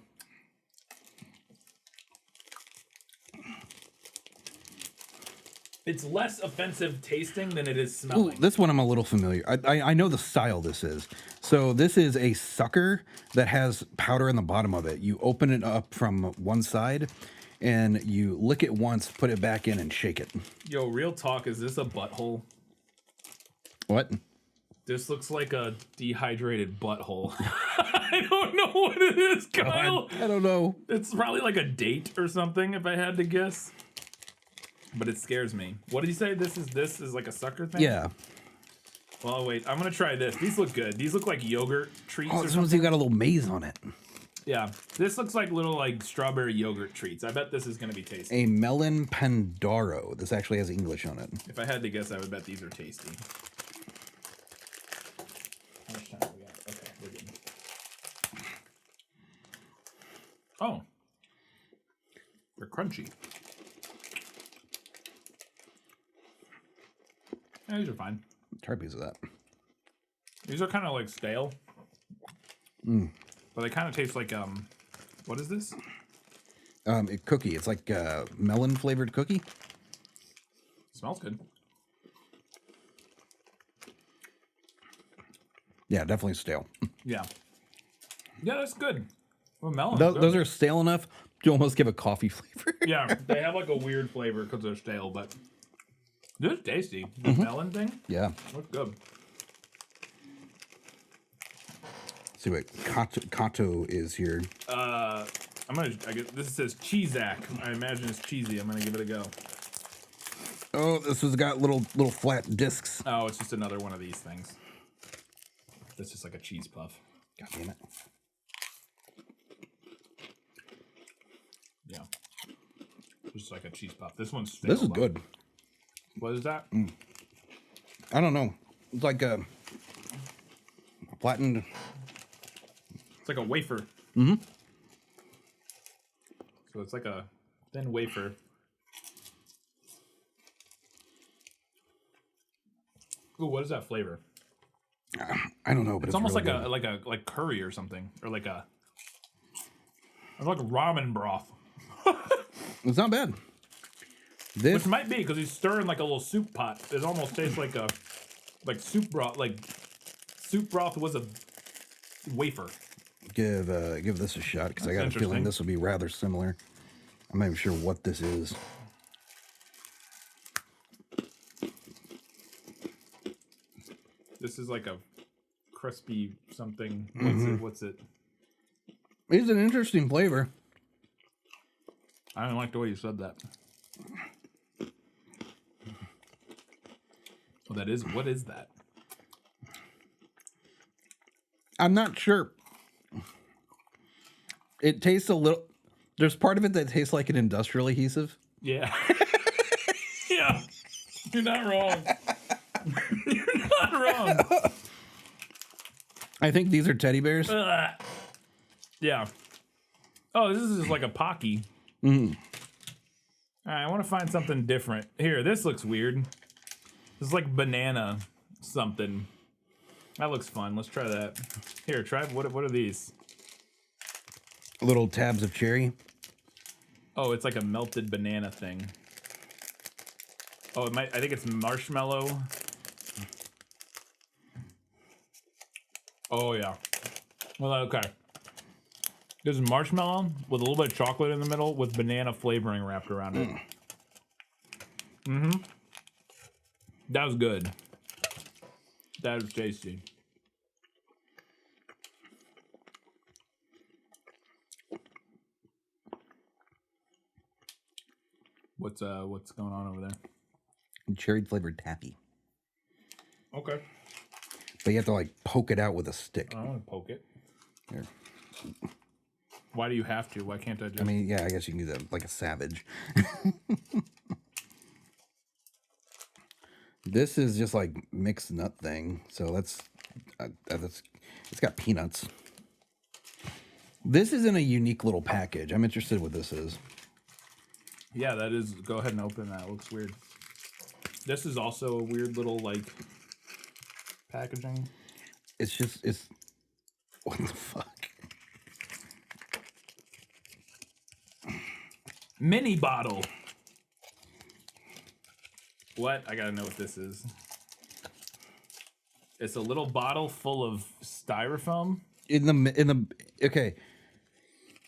It's less offensive tasting than it is
Ooh,
smelling.
this one I'm a little familiar. I know the style this is. So this is a sucker that has powder in the bottom of it. You open it up from one side and you lick it once, put it back in and shake it.
Yo, real talk, is this a butthole?
What?
This looks like a dehydrated butthole. I don't know what it is, Kyle.
I don't know.
It's probably like a date or something, if I had to guess. But it scares me. What did you say? This is like a sucker thing?
Yeah.
Well, wait. I'm gonna try this. These look good. These look like yogurt treats.
Oh,
or
this
something.
one's even got a little maze on it.
Yeah. This looks like little like strawberry yogurt treats. I bet this is gonna be tasty.
A melon pandoro. This actually has English on it.
If I had to guess, I would bet these are tasty. How much time do we got? Okay, we're good. Oh. They're crunchy. Yeah, these are fine.
Try a piece of that.
These are kind of like stale. But they kind of taste like, what is this?
A cookie. It's like melon flavored cookie.
Smells good.
Yeah, definitely stale.
Yeah. Yeah, that's good. Well, melon.
Those are stale enough to almost give a coffee flavor.
Yeah, they have like a weird flavor because they're stale, but this is tasty. The melon thing?
Yeah.
Looks good.
See what Kato is here.
I guess this says Cheezac. I imagine it's cheesy. I'm gonna give it a go.
Oh, this has got little flat discs.
Oh, it's just another one of these things. That's just like a cheese puff.
God damn it.
Yeah. Just like a cheese puff. This one's stale,
This is
though.
good.
What is that?
I don't know. It's like a flattened.
It's like a wafer.
Mm-hmm.
So it's like a thin wafer. Ooh, what is that flavor?
I don't know, but
It's almost
really
like
good.
like curry or something, or like a. It's like ramen broth.
It's not bad. This
Which might be because he's stirring like a little soup pot. It almost tastes like a soup broth. Like soup broth was a wafer.
give this a shot because I
That's
got a feeling
interesting.
this will be rather similar. I'm not even sure what this is.
This is like a crispy something. What's it?
It's an interesting flavor.
I don't like the way you said that. Oh, that is. What is that?
I'm not sure. It tastes a little. There's part of it that tastes like an industrial adhesive.
Yeah. Yeah. You're not wrong. You're not wrong.
I think these are teddy bears.
Ugh. Yeah. Oh, this is just like a Pocky.
Mm.
All right, I want to find something different. Here, this looks weird. This is like banana something. That looks fun. Let's try that. Here, try. What are these?
Little tabs of cherry.
Oh, it's like a melted banana thing. Oh, it might. I think it's marshmallow. Oh yeah. Well, okay. This is marshmallow with a little bit of chocolate in the middle with banana flavoring wrapped around it. Mm-hmm. That was good. That was tasty. What's going on over there?
Cherry flavored taffy.
Okay.
But you have to like poke it out with a stick.
I don't want to poke it.
Here.
Why do you have to? Why can't I just?
I mean, yeah, I guess you can do that like a savage. This is just like mixed nut thing. So that's it's got peanuts. This is in a unique little package. I'm interested what this is.
Yeah, that is. Go ahead and open that. It looks weird. This is also a weird little like packaging.
It's what the fuck?
Mini bottle. What? I gotta know what this is. It's a little bottle full of styrofoam.
Okay.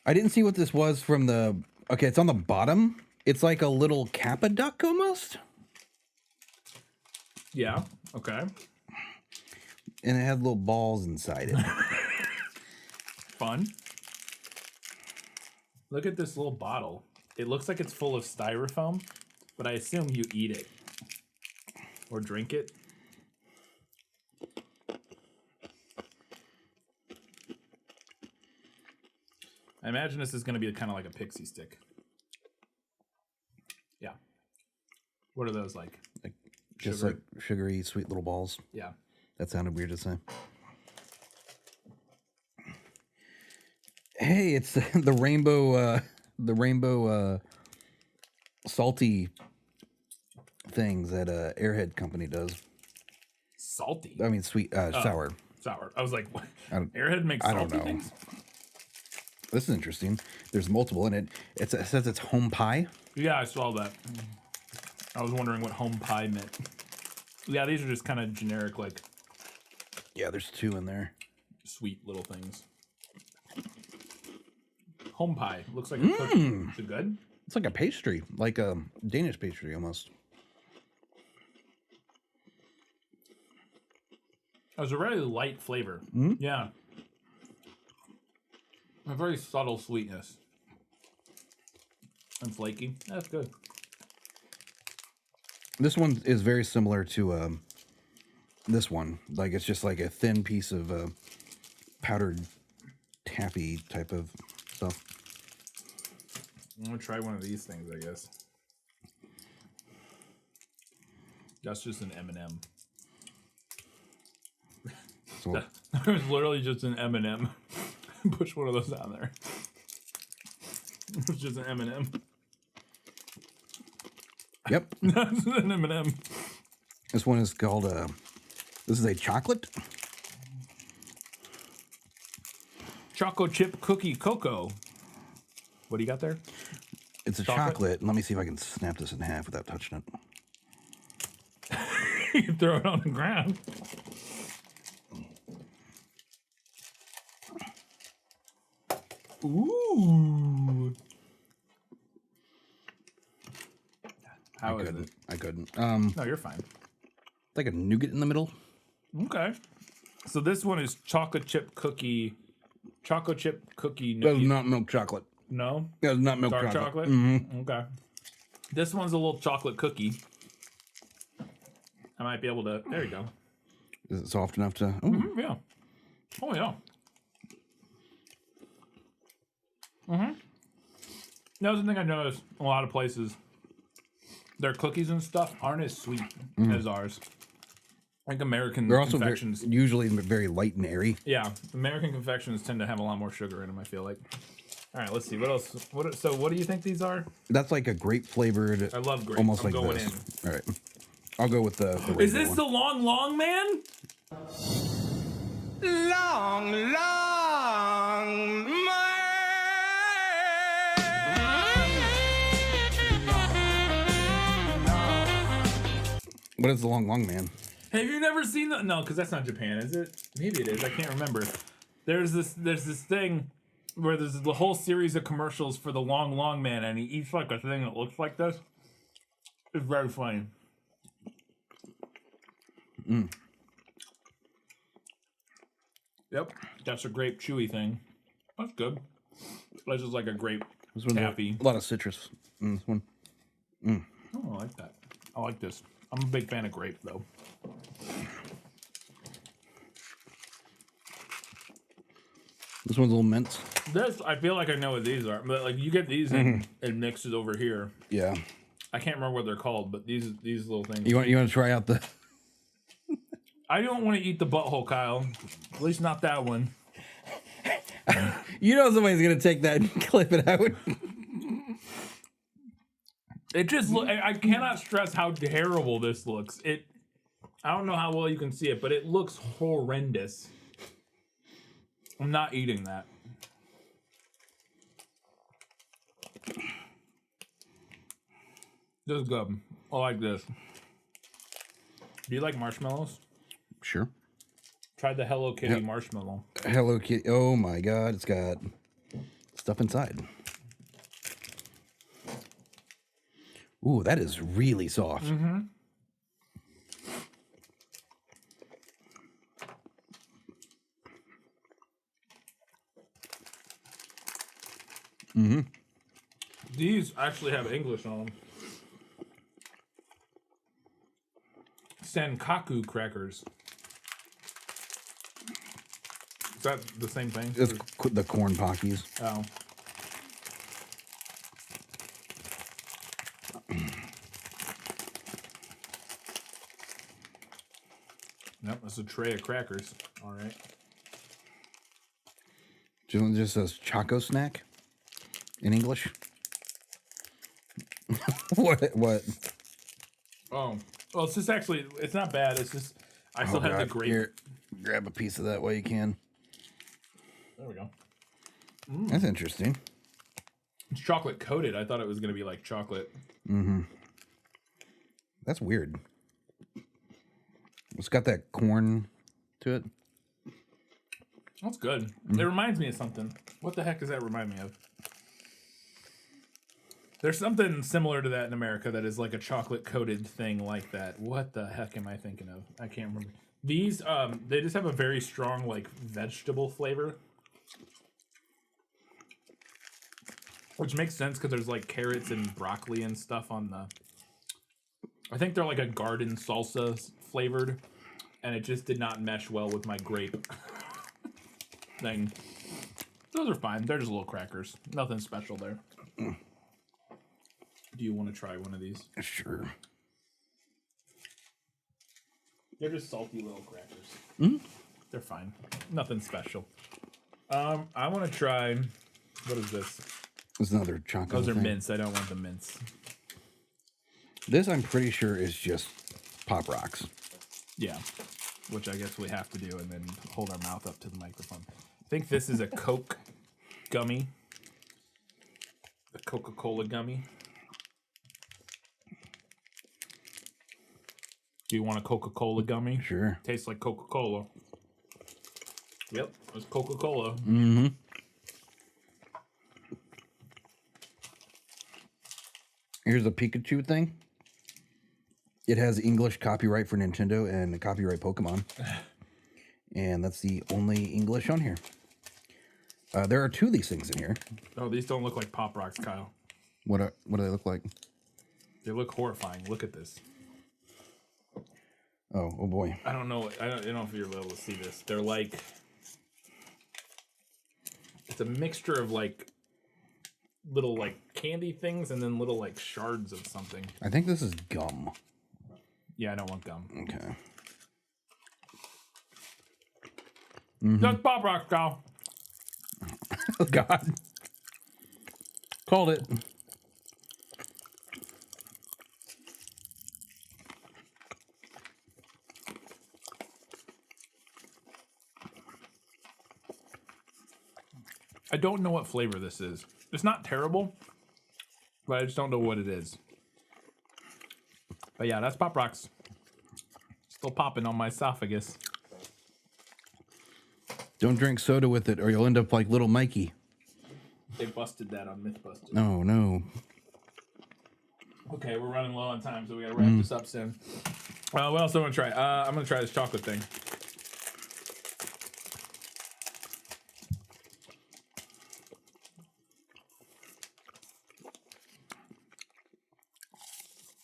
I didn't see what this was from the. Okay, it's on the bottom. It's like a little Kappa duck almost.
Yeah. Okay.
And it had little balls inside it.
Fun. Look at this little bottle. It looks like it's full of styrofoam, but I assume you eat it or drink it. I imagine this is going to be kind of like a pixie stick. Yeah. What are those like?
Just like sugary, sweet little balls.
Yeah.
That sounded weird to say. Hey, it's the rainbow salty things that Airhead Company does.
Salty?
I mean sweet, sour.
Sour. I was like, what? Airhead makes salty
I don't know.
things?
This is interesting. There's multiple in it. It says it's home pie.
Yeah, I saw that. I was wondering what home pie meant. Yeah, these are just kind of generic, like...
Yeah, there's 2 in there.
Sweet little things. Home pie. Looks like a cookie. Is it good?
It's like a pastry. Like a Danish pastry, almost.
It was a really light flavor. Yeah. A very subtle sweetness. And flaky. That's good.
This one is very similar to this one. Like it's just like a thin piece of powdered taffy type of stuff.
I'm gonna try one of these things, I guess. That's just an M&M.
So,
There's literally just an M&M. Push one of those down there. It's just an M&M.
Yep.
That's an M&M.
This one is called this is a chocolate.
Choco chip cookie cocoa. What do you got there?
It's a chocolate. Let me see if I can snap this in half without touching it.
You can throw it on the ground. Ooh. How is it?
I couldn't.
No, you're fine.
Like a nougat in the middle.
Okay. So this one is chocolate chip cookie. Chocolate chip cookie.
That is not milk chocolate.
No?
That is not milk
Dark
chocolate.
chocolate?
Mm-hmm.
Okay. This one's a little chocolate cookie. I might be able to. There you go.
Is it soft enough to?
Yeah. Oh, yeah. That was the thing I noticed. A lot of places, their cookies and stuff aren't as sweet as ours. Like American
They're also
confections.
usually very light and airy.
Yeah, American confections tend to have a lot more sugar in them, I feel like. All right, let's see. What else? So what do you think these are?
That's like a grape flavored.
I love grape.
Almost
I'm
like
going
this. All right. I'll go with the
Is this
one.
the long man?
Long, long
What is the long man?
Have you never seen that? No, because that's not Japan, is it? Maybe it is. I can't remember. There's this thing where there's the whole series of commercials for the long man, and he eats like a thing that looks like this. It's very funny. Yep, that's a grape chewy thing. That's good. That's just like a grape taffy.
A lot of citrus in this one.
Oh, I like that. I like this. I'm a big fan of grape, though.
This one's a little mince.
This, I feel like I know what these are, but like you get these and mixes over here.
Yeah.
I can't remember what they're called, but these little things.
You want to try out the?
I don't want to eat the butthole, Kyle. At least not that one.
You know somebody's gonna take that and clip it out.
It just I cannot stress how terrible this looks. I don't know how well you can see it, but it looks horrendous. I'm not eating that. This is good. I like this. Do you like marshmallows?
Sure.
Try the Hello Kitty marshmallow.
Hello Kitty. Oh my God, it's got stuff inside. Ooh, that is really soft.
Mm-hmm.
Mm-hmm.
These actually have English on them. Sankaku crackers. Is that the same thing?
It's the corn pockies.
Oh. Yep, that's a tray of crackers. All right.
Just says Choco Snack in English. What?
Oh. Well, it's just actually, it's not bad. It's just, I still have the grape.
Here, grab a piece of that while you can.
There we go.
That's interesting.
It's chocolate coated. I thought it was going to be like chocolate.
Mm-hmm. That's weird. It's got that corn to it.
That's good. It reminds me of something. What the heck does that remind me of? There's something similar to that in America that is like a chocolate coated thing like that. What the heck am I thinking of? I can't remember. These, they just have a very strong like vegetable flavor. Which makes sense because there's like carrots and broccoli and stuff on the... I think they're like a garden salsa flavored. And it just did not mesh well with my grape thing. Those are fine. They're just little crackers. Nothing special there. Do you want to try one of these?
Sure.
They're just salty little crackers.
Mm-hmm.
They're fine. Nothing special. I want to try... What is this?
It's another chocolate.
Those are
thing.
mints. I don't want the mints.
This, I'm pretty sure, is just Pop Rocks.
Yeah. Which I guess we have to do and then hold our mouth up to the microphone. I think this is a Coke gummy. A Coca-Cola gummy. Do you want a Coca-Cola gummy?
Sure.
Tastes like Coca-Cola. Yep, it's Coca-Cola.
Mm-hmm. Here's a Pikachu thing. It has English copyright for Nintendo and copyright Pokemon. And that's the only English on here. There are two of these things in here.
Oh, these don't look like Pop Rocks, Kyle.
What do they look like?
They look horrifying. Look at this.
Oh boy.
I don't know. I don't know if you're able to see this. They're like... It's a mixture of like little like candy things and then little like shards of something.
I think this is gum.
Yeah, I don't want gum.
Okay.
That's Pop Rocks, Kyle.
Oh, God. Called it.
I don't know what flavor this is. It's not terrible, but I just don't know what it is. But yeah, that's Pop Rocks. Still popping on my esophagus.
Don't drink soda with it or you'll end up like little Mikey.
They busted that on Mythbusters.
Oh, no.
Okay, we're running low on time, so we gotta wrap this up soon. What else do I want to try? I'm gonna try this chocolate thing.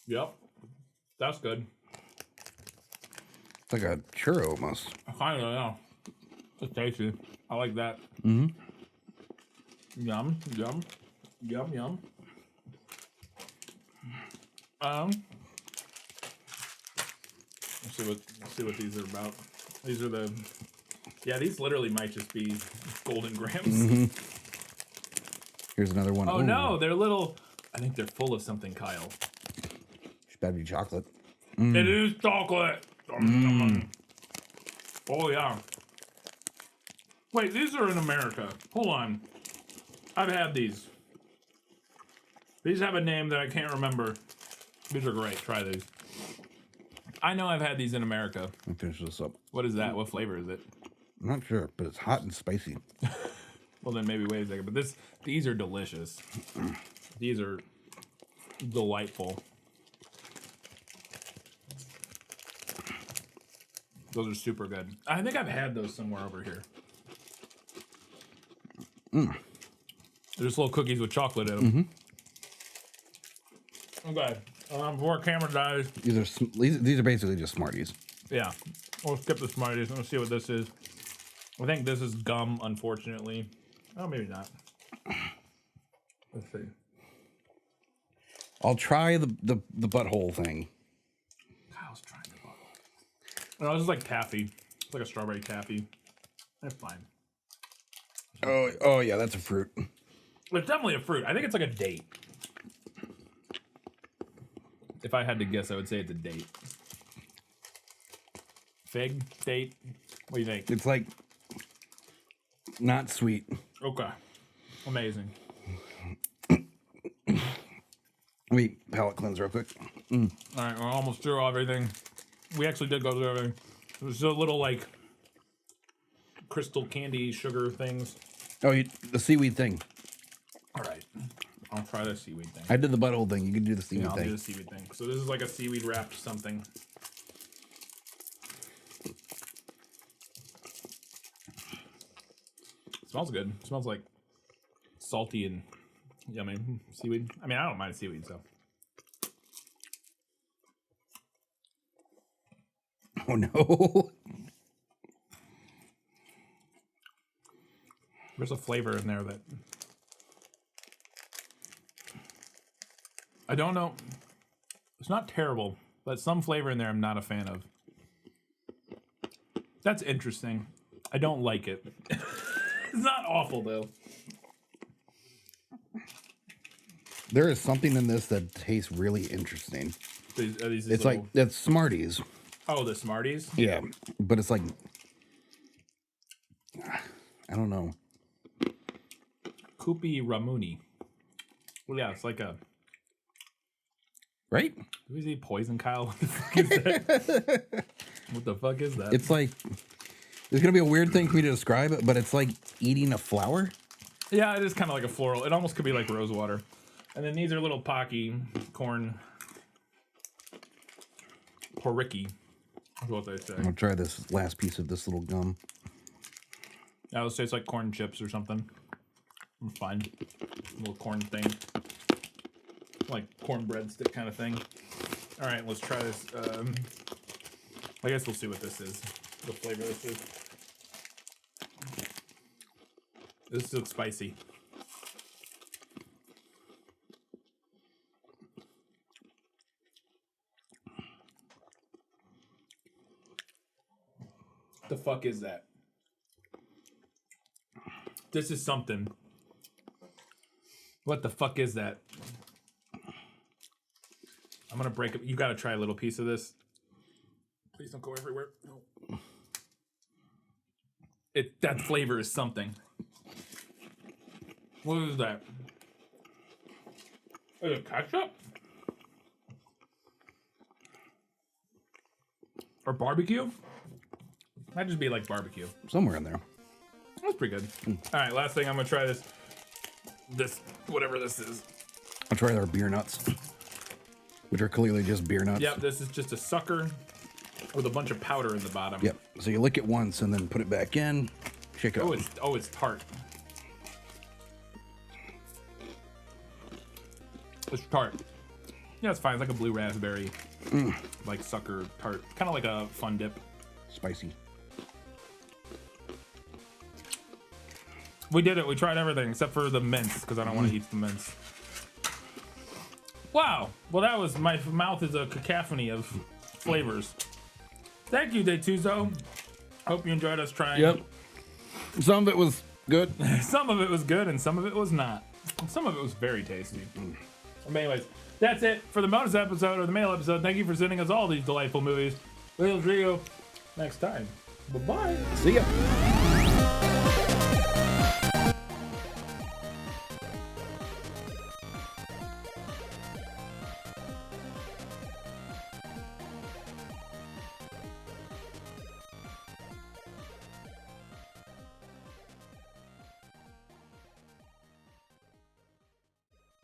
Yep, that's good.
It's like a churro almost.
I kind of know. It's tasty. I like that.
Mm-hmm.
Yum, yum, yum, yum. Let's see what these are about. These are the, yeah, these literally might just be Golden Grams.
Mm-hmm. Here's another one.
Oh no, they're little. I think they're full of something, Kyle.
It's better be chocolate.
It is chocolate. Oh yeah. Wait, these are in America. Hold on. I've had these. These have a name that I can't remember. These are great. Try these. I know I've had these in America.
Let me finish this up.
What is that? What flavor is it?
I'm not sure, but it's hot and spicy.
Well, then maybe wait a second. But these are delicious. These are delightful. Those are super good. I think I've had those somewhere over here. They're just little cookies with chocolate in them. Okay. Before camera dies.
These are basically just Smarties.
Yeah. We'll skip the Smarties. Let's see what this is. I think this is gum, unfortunately. Oh, maybe not. Let's see.
I'll try the butthole thing.
Kyle's trying the butthole. No, this is like taffy. It's like a strawberry taffy. That's fine.
Oh yeah, that's a fruit.
It's definitely a fruit. I think it's like a date. If I had to guess, I would say it's a date. Fig? Date? What do you think?
It's like not sweet.
Okay. Amazing.
Let me palate cleanse real quick.
All right, we're almost through everything. We actually did go through everything. It was a little like crystal candy sugar things.
Oh, the seaweed thing.
All right. I'll try the seaweed thing.
I did the butthole thing. You can do the seaweed
I'll
thing.
do the seaweed thing. So this is like a seaweed wrapped something. It smells good. It smells like salty and yummy seaweed. I mean, I don't mind seaweed, so.
Oh no.
There's a flavor in there that I don't know. It's not terrible, but some flavor in there I'm not a fan of. That's interesting. I don't like it. It's not awful though.
There is something in this that tastes really interesting.
Are these
It's
little...
like that's Smarties.
Oh, the Smarties?
Yeah, but it's like I don't know.
Kupi Ramuni. Well, yeah, it's like a
right.
Is he poison, Kyle? What the fuck is that? What the fuck is that?
It's like it's gonna be a weird thing for me to describe it, but it's like eating a flower.
Yeah, it is kind of like a floral. It almost could be like rose water. And then these are little Pocky corn porricky. That's what they say.
I'll try this last piece of this little gum.
Yeah, this tastes like corn chips or something. It's fine. Little corn thing. Like cornbread stick kind of thing. All right, let's try this. I guess we'll see what this is. The flavor this is. This looks spicy. The fuck is that? This is something. What the fuck is that? I'm gonna break it. You gotta try a little piece of this. Please don't go everywhere. No. That flavor is something. What is that? Is it ketchup? Or barbecue? Might just be like barbecue.
Somewhere in there.
That's pretty good. All right, last thing, I'm gonna try this, whatever this is.
I'll try our beer nuts, which are clearly just beer nuts.
Yep, this is just a sucker with a bunch of powder in the bottom.
Yep. So you lick it once and then put it back in, shake it up.
It's tart. It's tart. Yeah, it's fine. It's like a blue raspberry, like sucker tart, kind of like a Fun Dip.
Spicy.
We did it. We tried everything except for the mints because I don't want to eat the mints. Wow. Well, that was, my mouth is a cacophony of flavors. Thank you, Detuzo. Hope you enjoyed us trying.
Yep. Some of it was good.
Some of it was good and some of it was not. Some of it was very tasty. But anyways, that's it for the bonus episode or the mail episode. Thank you for sending us all these delightful movies. We'll see you next time. Bye-bye.
See ya.